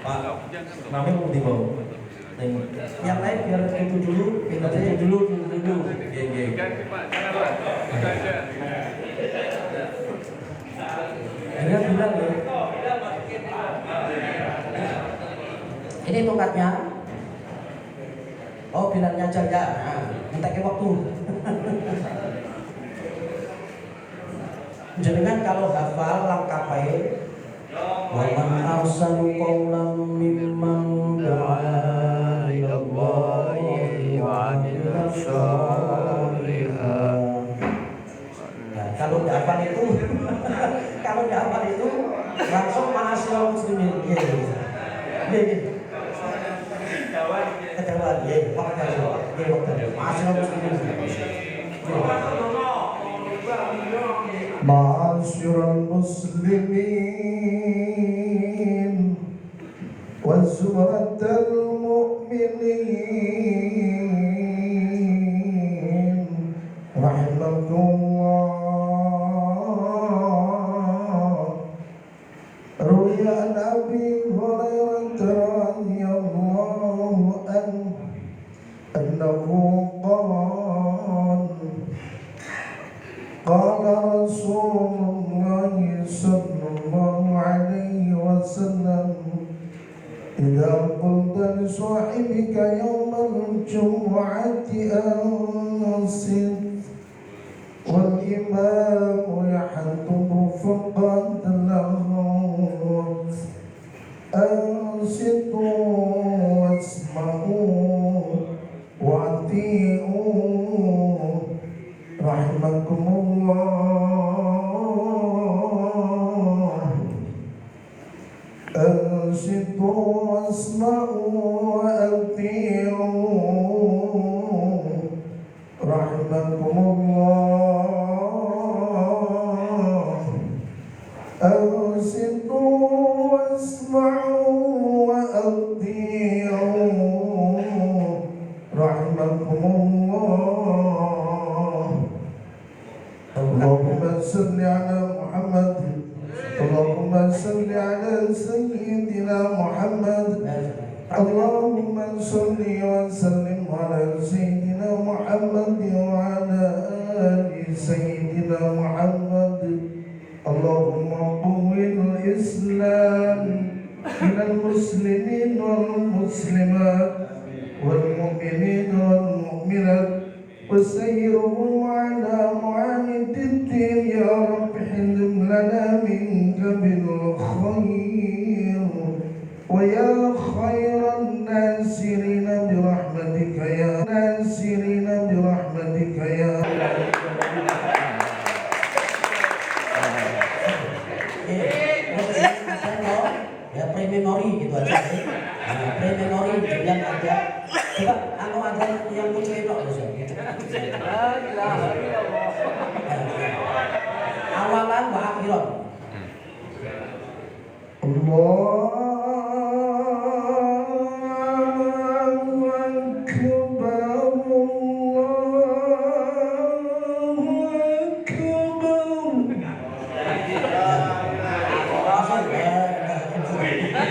Pak. Namanya mau dibawa. Yang lain biar itu dulu, Dulu. Nggih. Ini bilang ya. Ini tongkatnya. Oh, bilangnya aja ya. Minta ke waktu. Jenengan kalau hafal langkah baik. Wa man ahsanu qawlan mimman da'a ila Allahi wa 'amila shalihan. Nah, kalau tidak hafal itu langsung ma'asyiral muslimin. Kedawan ma'asyiral muslimin. Ma'asyiral muslimin wa zumratal mu'minin rahimakumullah. Ruya an Abi Hurairah radhiyallahu anhu قال رسول الله صلى الله عليه وسلم إذا قلت لصاحبك يوم الجمعة أنصت والإمام يحضر فقد لغوت أنصتوا واسمعوا وأطيعوا rahimakumullah. Ansitu wasma'u wa ati'u rahimakumullah. Ansitu wasma'u wa ati'u rahimakumullah. Allahumma salli ala Muhammad. Allahumma salli ala Sayyidina Muhammad. Allahumma salli wa sallim ala Sayyidina Muhammad wa ala ali Sayyidina Muhammad. Allahumma qawwil Islam minal muslimin wal muslimat wal mu'minin wal mu'minat وسيرهم على معاند الدين يا رب حلم لنا منك بالخير ويا خير الناصرين برحمتك يا ناصرين برحمتك يا ya pre-memory gitu aja ya. Nah, pre-memory dengan ada coba ada yang muncul itu bisa gitu. Awalan wa akhiran. Allahu Akbar La ilaha illallah.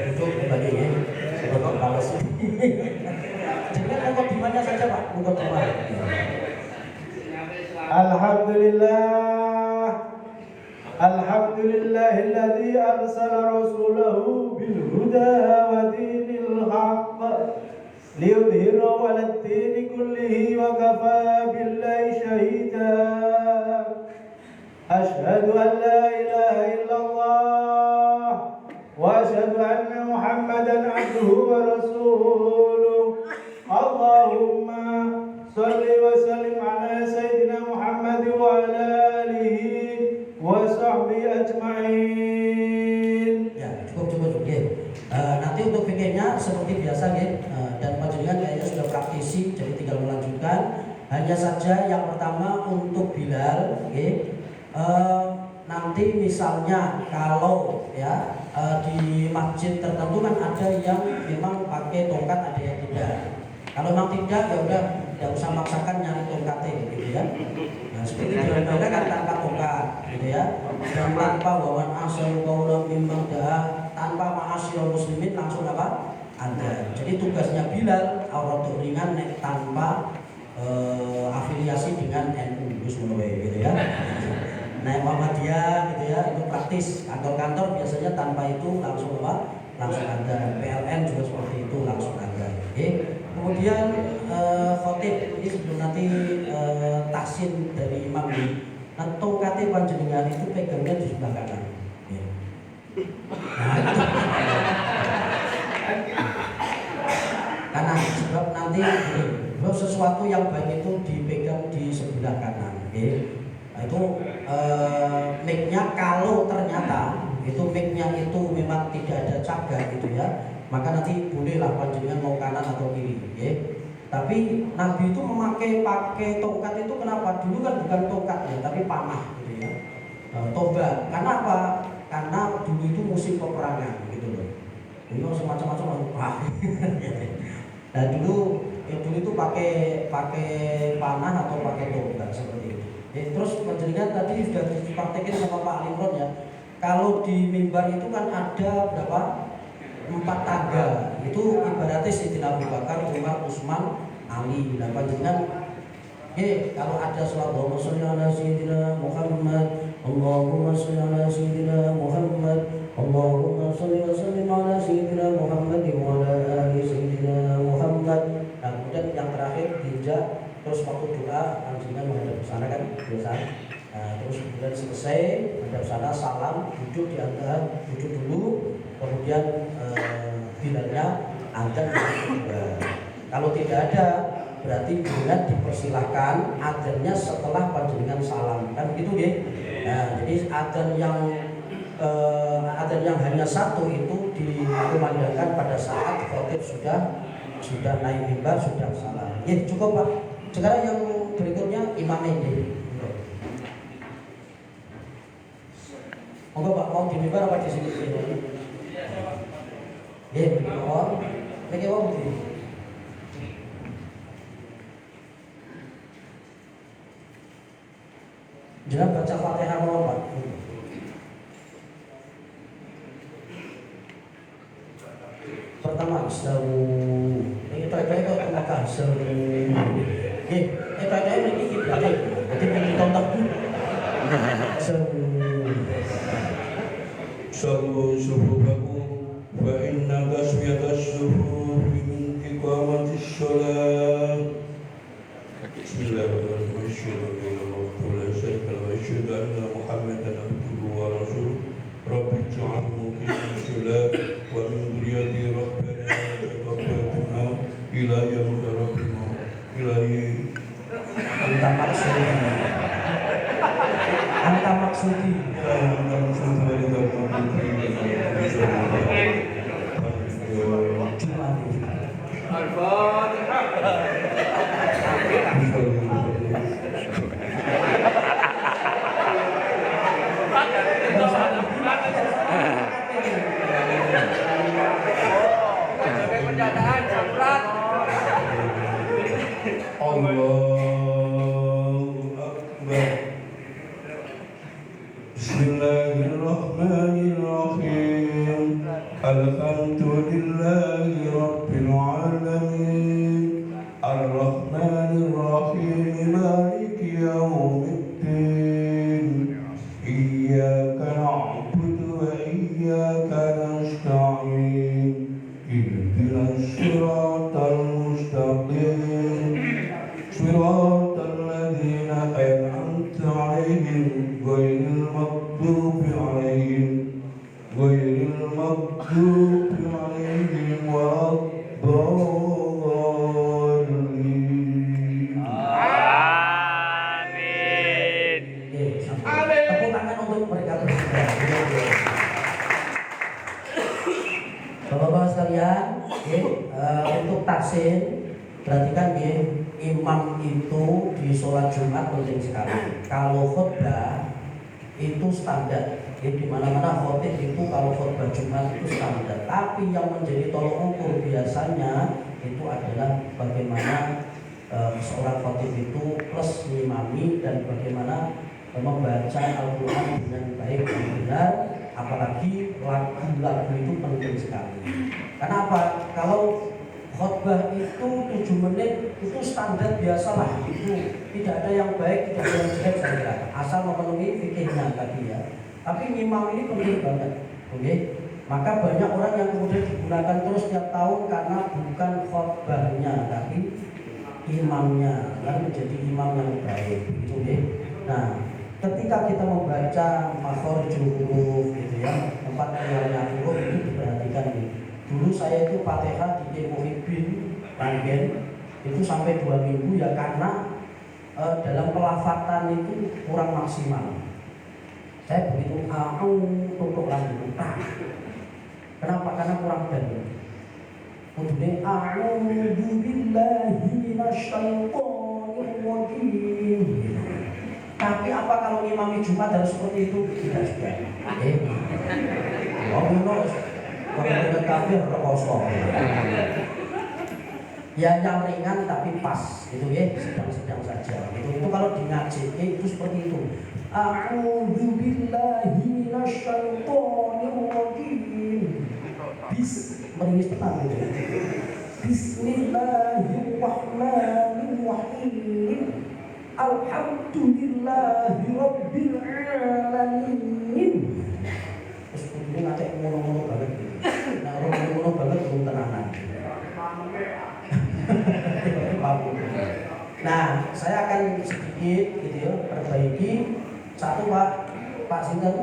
Untuk kembali ya, untuk balas. Jangan angkat di mana saja Pak, angkat di mana. Alhamdulillah, alhamdulillahilladzi arsala rasulahu bil huda wa dinil haqq liyudhhirahu 'alad dini kullihi wa kafaa billahi shahida. Asyhadu an la ilaha illallah wa asyhadu anna Muhammadan 'abduhu wa rasuluh. Allahumma shalli wa sallim ala sayyidina Muhammad wa ala alihi wa sahbihi ajma'in. Ya, cukup ya. Nanti untuk fikirnya seperti biasa ya, dan panjenengan kayaknya sudah praktisi, jadi tinggal melanjutkan. Hanya saja yang pertama untuk Bilal, ya, nanti misalnya kalau ya di masjid tertentu kan ada yang memang pakai tongkat, ada yang tidak. Kalau memang tidak ya udah tidak usah maksakan nyari tongkatnya gitu ya. Nah, seperti di Anda kan tanpa tongkat gitu ya. Dan tanpa wawan asal kaulah memang tanpa ma'asyil muslimin langsung apa? Anda. Jadi tugasnya Bilal aurat ringan tanpa afiliasi dengan NU gitu ya. Nah, Muhammadiyah gitu ya, itu praktis. Kantor-kantor biasanya tanpa itu langsung apa? Langsung Anda. PLN juga seperti itu langsung Anda. Oke. Kemudian khotib ini sebelum nanti tahsin dari imam ini. Nah, tongkatnya panjenengan itu pegangnya di sebelah kanan. Ya. Nah, itu. Karena sebab nanti sesuatu yang baik itu dipegang di sebelah kanan. Okay. Nah, itu mic-nya kalau ternyata itu mic-nya itu memang tidak ada cagar gitu ya, maka nanti bolehlah panjenengan mau kanan atau kiri. Okay. Tapi Nabi itu pakai tongkat itu kenapa? Dulu kan bukan tongkat ya, tapi panah gitu ya. Tombak. Karena apa? Karena dulu itu musim peperangan gitu loh. Ini semacam-macam perang. Nah dulu itu pakai panah atau pakai tombak seperti itu. Terus panjenengan tadi sudah dipraktekin sama Pak Limron ya. Kalau di mimbar itu kan ada berapa? 4 tangga. Itu ibaratnya Sayyidina Abu Bakar, Umar, Utsman, Ali. Nah panjenengan kalau ada sholat Allahumma sholli ala sayyidina Muhammad, Allahumma sholli ala sayyidina Muhammad, Allahumma sholli wa sallim ala sayyidina Muhammad wa ala ali sayyidina Muhammad. Nah kemudian yang terakhir diinjak, terus waktu doa panjenengan menghadap ke sana kan biasa. Nah, terus kemudian selesai menghadap sana, salam, duduk di antara, duduk dulu, kemudian Bilalnya adzan kedua. Kalau tidak ada berarti dengan dipersilahkan adzannya setelah panjenengan salam kan gitu ya. Nah, jadi adzan yang hanya satu itu dikumandangkan pada saat khotib sudah naik mimbar, sudah salam. Ya cukup Pak. Sekarang yang berikutnya imam ini. Monggo Pak, mau di mimbar apa di sini? Ya, begini Pak. Jangan baca Fatihah dulu Pak. Pertama, istawu. Ini tadi kok makan seru. Tadi ini kita baca. Jadi kita tonton. Seru. سووا صفوفكم فإن تسوية الصفوف من إقامة الصلاة. بسم الله الرحمن الرحيم. لا شريك له وأشهد أن محمدا عبده ورسوله. رب اجعل مقيم الصلاة ومن ذريتي ربنا تقبل منا إلى يوم ربنا إلهي. Anta maksudi Allahu Akbar. Bismillahirrahmanirrahim. Alhamdulillahi Rabbil Alamin. Ar-Rahmanir-Rahim. Maliki yawmiddin. Iyyaka na'budu wa iyyaka nasta'in. Ihdinas siratal mustaqim. Siratal ladzina an'amta 'alaihim ghairil maghdubi 'alaihim waladdallin. Amin. Tepuk tangan untuk mereka berdua. Bapak-bapak sekalian, untuk taksin, perhatikan ya, imam itu di sholat Jumat penting sekali. Kalau khutbah itu standar, ya, di mana-mana khotib itu kalau khutbah Jumat itu standar. Tapi yang menjadi tolok ukur biasanya itu adalah bagaimana seorang khotib itu plus ngimami dan bagaimana membaca Al-Quran dengan baik dan benar. Apalagi lagu-lagu itu penting sekali. Kenapa? Kalau khotbah itu 7 menit itu standar biasalah, itu tidak ada yang baik, tidak ada yang jelek saya kira, asal memenuhi fikihnya tadi ya. Tapi ngimam ini penting banget, oke? Maka banyak orang yang kemudian digunakan terus setiap tahun karena bukan khotbahnya tapi imamnya, kan menjadi imam yang baik, gitu oke? Nah, ketika kita membaca makhorijul huruf gitu ya, tempat keluarnya huruf itu diperhatikan nih. Dulu saya itu Fatihah di Muhibbin Ranggen itu sampai 2 minggu ya karena dalam pelafatan itu kurang maksimal. Saya begitu untuk lanjut. Kenapa? Karena kurang dalil. Kudune a'udzu billahi minasyaitonir rajim. Tapi apa kalau imam Jumat harus seperti itu? Tidak juga. Kalau kafir kosong. Ya yang ringan tapi pas, gitu ya, sedang-sedang saja. Itu kalau di ngaji itu seperti itu. A'udzu billahi minasyaitonir rajim. Meringis tenang gitu. Bismillahirrahmanirrahim. Alhamdulillahi Rabbil Alamin. Terus ini ngacek ngono-ngono banget. Nah ngono-ngono banget belum tenanan. Nah saya akan sedikit gitu ya, perbaiki. Satu Pak Sinten.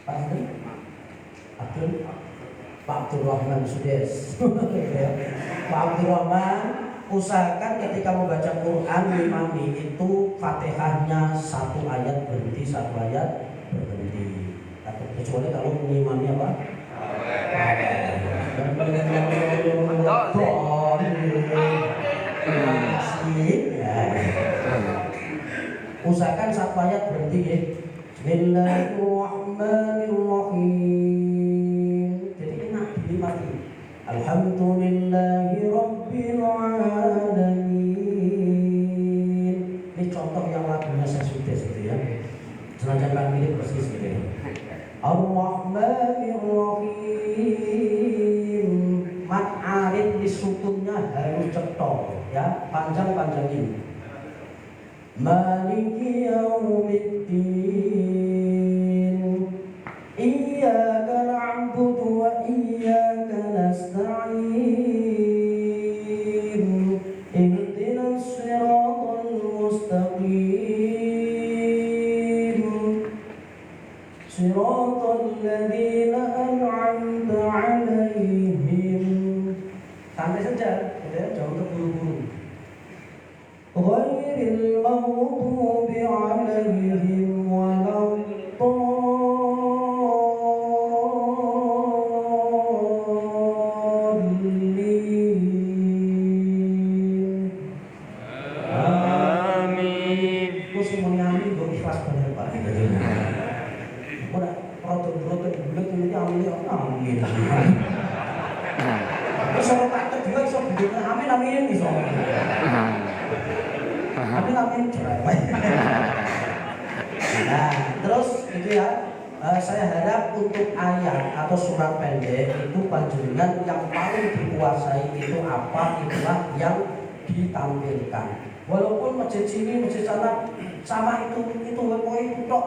Pak Sinten? Pak Abdurrahman Sudes. Pak Abdurrahman, usahakan ketika membaca Quran imami itu Fatihahnya 1 ayat berhenti, 1 ayat berhenti. Kecuali kalau mengimami apa? Usahakan 1 ayat berhenti ya. Bismillahirrahmanirrahim. Jadi enak dinikmati. Alhamdulillahi Rabbil Alamin. Ini contoh yang lagunya saya sudah gitu ya. Senajan kan mirip persis gitu ya. Ar-Rahmanir-Rahim. Mat alif disukunnya harus cetok ya, panjang-panjangin. Maliki yaumiddin. النعيم اهدنا الصراط المستقيم صراط الذين أنعمت عليهم. Sampai saja, ya, jangan terburu-buru. Ghairil maghdubi alaihim waladdallin. Amin. Terus semuanya amin, gue ikhlas bener Pak. Udah rotot-rotot bulat ini amin. Terus orang takut juga bisa budutnya amin bisa. Amin cerai. Nah, terus itu ya. Saya harap untuk ayat atau surat pendek itu panjenengan yang paling dikuasai itu apa, itulah yang ditampilkan. Walaupun masjid sini, masjid sana sama itu poin itu tok.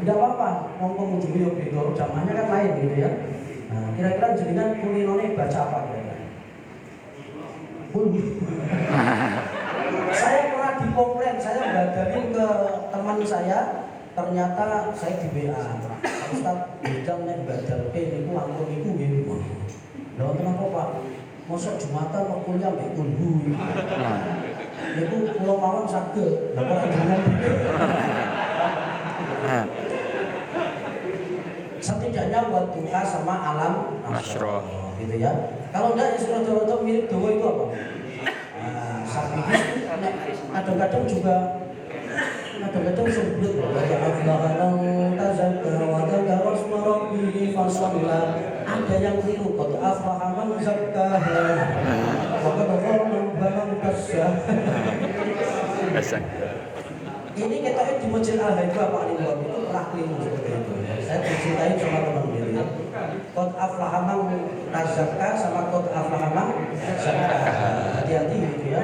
Tidak apa-apa, ngomong ujungnya beda, jamaahnya kan lain gitu ya. Nah, kira-kira jenengan kulinone baca apa kira-kira? Saya pernah dikomplain, saya badalin ke teman saya, ternyata saya di WA. Ustaz, bidang nek badal ke niku angkon niku nggih. Lha kenapa Pak? Mosok Jumatan kok kuliah mbek kulhu. Niku kula mawon saged. Lah kok jenengan setidaknya buat duka sama alam Asyroh. gitu ya. Kalau enggak ya surat-surat mirip doa itu apa? Sapi kadang-kadang juga sebut ya Allah tazakka wa dzakara isma rabbih fasalla. Ada yang keliru, qad aflaha man zakkaha wa qad khaba man dassaha. Ini kita di Masjid Al-Haibah Pak Limon itu pernah keliru seperti itu. Saya diceritain sama teman gitu ya. Qad aflaha man tazakka sama qad aflaha man zakkaha. Hati-hati gitu ya.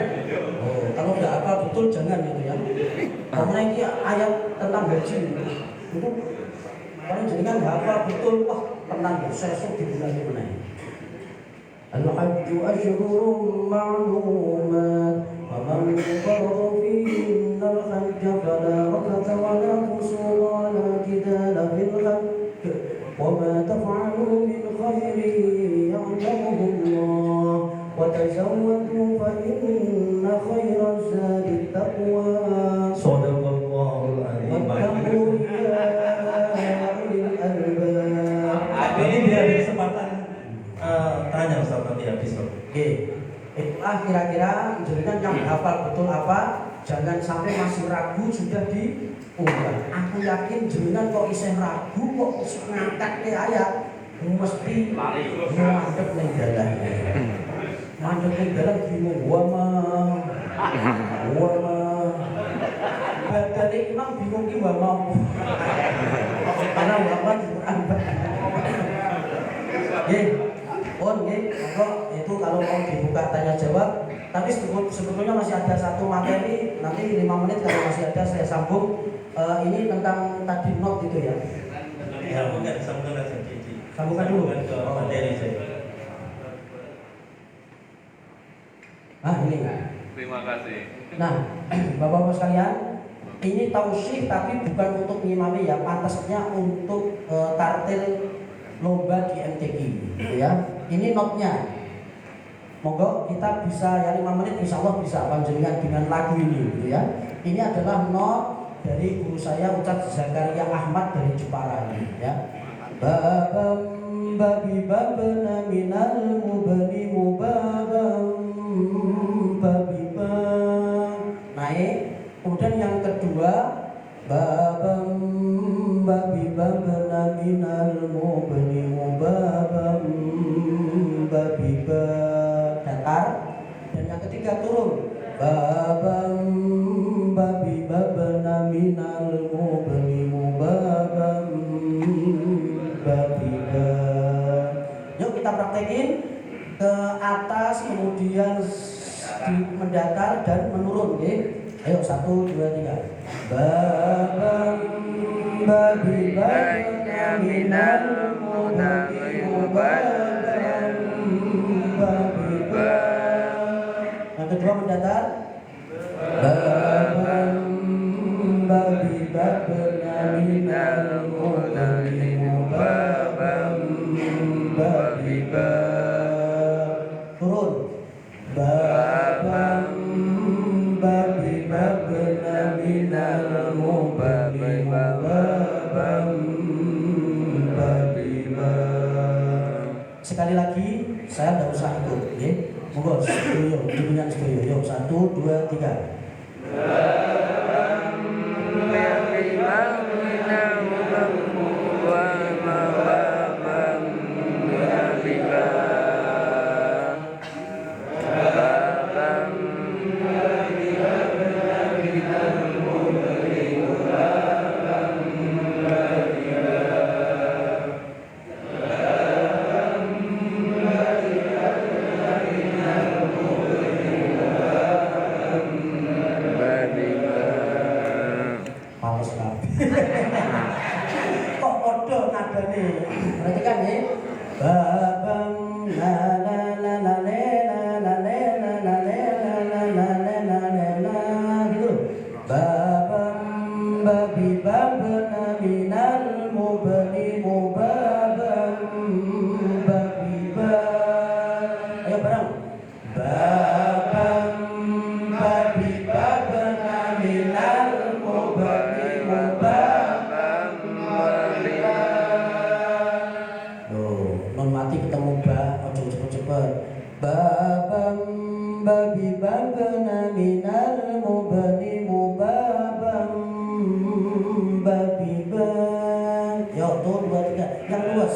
Oh, kalau nggak apa betul jangan gitu ya. Karena ini ayat tentang gaji itu kalau jenengan nggak apa betul, wah tenang sesuk di bulan ini. Al-hajju ashhurun ma'lumat wa man farada fihinna al-hajja fala rafatha wa la fusuqa wa la jidala fil hajj wa ma taf'alu min khairin ya'lamuhu Allah wa tazawwadu fa inna khayra zadi taqwa. Shadaqallahul azim. Ini dia ada kesempatan tanya Ustaz nanti habis. Oke, itulah kira-kira jenengan yang hafal betul apa, jangan sampai masih ragu sudah diunggah. Aku yakin jenengan kok isih ragu kok ngangkat ke ayat mesti mandek ning dalan. Mandek ning dalan bingung wama. Badane imam bingung ki wama. Karena wama di Quran. Monggo itu kalau mau dibuka tanya jawab. Tapi sebetulnya masih ada satu materi, nanti 5 menit kalau masih ada saya sambung. Ini tentang tadi not itu ya. Sambungkan Sambungkan dulu ke materi saya. Ini. Terima kasih. Nah, Bapak-bapak sekalian, ini tausih tapi bukan untuk ngimami ya, pantasnya untuk tartil lomba di MTQ gitu ya. Ini notnya. Monggo kita bisa ya 5 menit insya Allah bisa panjenengan dengan lagu ini gitu ya. Ini adalah not dari guru saya Ustaz Zakaria Ahmad dari Jepara ini ya. Babam babi babna minal mubani mubabam babi bab. Naik. Kemudian yang kedua babam babi babna minal mubani mubabam babi bab. Datar. Dan yang ketiga turun babam babi babna minal mubani mubabam babi bab. Yuk kita praktekin ke atas kemudian mendatar dan menurun ya. Ayo 1 2 3. Babam babi babna minal mubani mubabam babi kedua mendatar. Babam babi babna minal mu'minin babam babi turun. Babam babi babna minal mu'minin babam babi. Sekali lagi, saya tidak usah ikut, ya. Monggo, studio, dengan studio. Yuk, 1, 2, 3. Kok podo nadane? Perhatikan ya. Babam la la la la le la la le la la le la la la le la le la gitu. Babam babi babna minal mubni mubabam babi ba. Ayo bareng. Babam babi babna minal mubni mubabam babi ba. Non mati ketemu ba, ojo cepet-cepet. Babam babi babna minal mubni mubabam babi ba. Yo, tuh 2, 3, yang luas.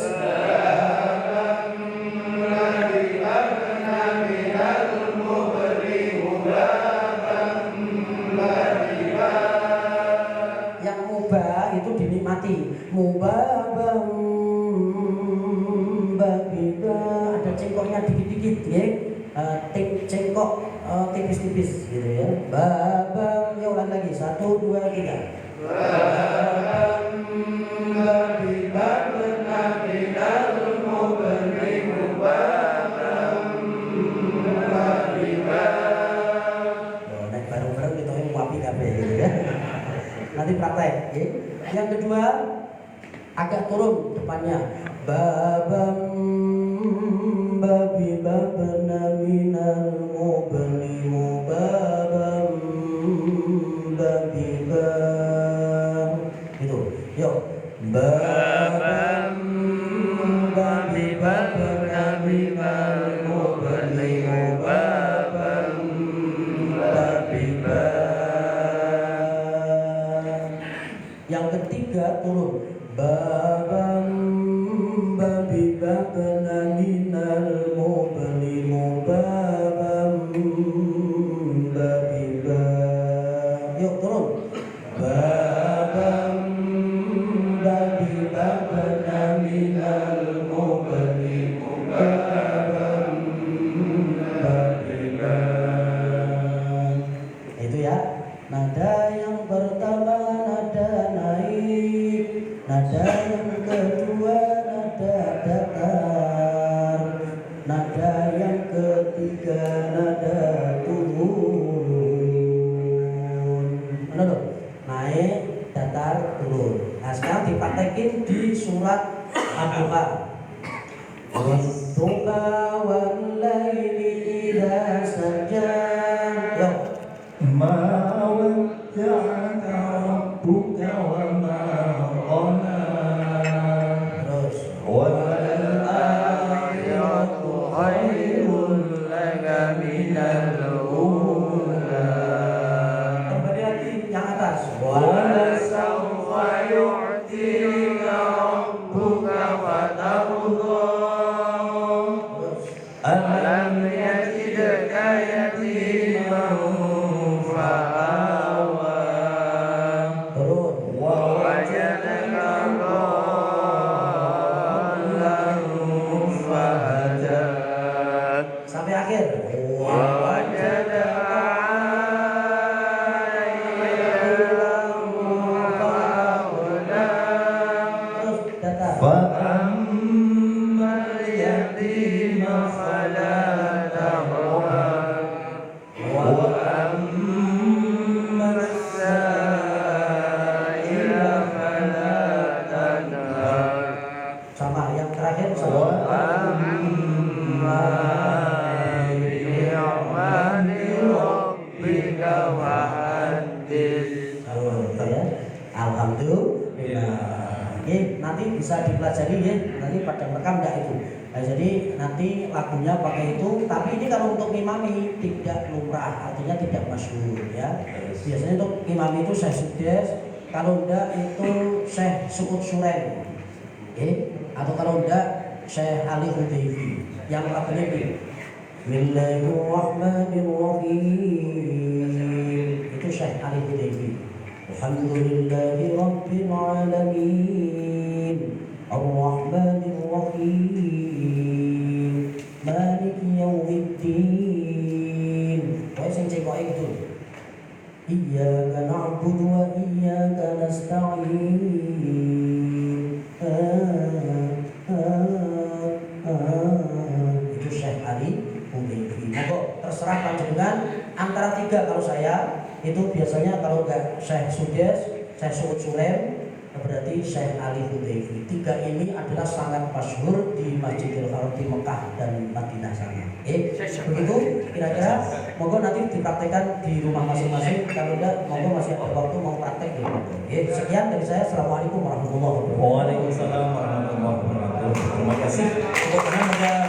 Yang mubah itu dinikmati. Mubabam babi ba. Ada cengkoknya dikit-dikit ya. Cengkok tipis-tipis gitu ya. Babam, ya ulang lagi. 1, 2, 3. Babam babi babna minal mubni mubabam babi ba. Naik bareng-bareng kita yang wapi kabeh gitu ya. Nanti praktek ya. Yang kedua agak turun depannya. Babam babi babna minal mubni mubabam babi ba. Gitu. Yuk. Babam babi babna minal mubni mubabam babi ba. Yang ketiga turun. Babam babi babna minal mubni mubabam babi ba. Yuk turun. Babam babi babna minal mubni mubabam babi ba. Itu ya. Nada yang pertama nada naik, nada yang kedua nada datar, nada yang ketiga nada turun. Mana tuh? Naik, datar, turun. Nah sekarang dipraktekin di surat Al-Duha. Wadduha wal laili idza saja. Yuk. Ma wadda'aka rabbuka wa ma qala. Terus wal akhiratu khairul laka minal ula. Kembali lagi yang atas. Wa sawfa yu'tika rabbuka fatardha. Alam yajidka yatiman fa'awa. Turun. Wa wajadaka dhallan fahada. Sampai akhir. Wa wajadaka 'ailan fa'aghnaa. Terus data. Fa'ammal yatima fala taqhar. Wa nanti bisa dipelajari ya, nanti pada rekam enggak itu. Nah, jadi nanti lagunya pakai itu, tapi ini kalau untuk ngimami tidak lumrah, artinya tidak masyhur ya. Biasanya untuk ngimami itu Syekh Sudes, kalau enggak itu Syekh Suud Suren. Atau kalau enggak Syekh Ali Hudayfi yang lagunya ini Bismillahirrahmanirrahim, itu Syekh Ali Hudayfi. Alhamdulillahi Rabbil Alamin Ar-Rahmanir-Rahim Maliki Yawmiddin. Pokoknya sing cekok itu Iyyaka na'budu wa iyyaka nasta'in. Itu Syekh Ali Hudayfi. Monggo terserah panjenengan antara tiga. Kalau saya itu biasanya kalau enggak Syekh Sudes, Syekh Suud Suren, berarti Syekh Ali Hudayfi. Tiga ini adalah sangat masyhur di Masjidil Haram di Mekah dan Madinah sana. Begitu kira-kira. Monggo nanti dipraktekkan di rumah masing-masing. Kalau enggak, monggo masih ada waktu mau praktek di rumah. Sekian dari saya. Assalamualaikum warahmatullahi wabarakatuh. Waalaikumsalam warahmatullahi wabarakatuh. Terima kasih. Tepuk tangan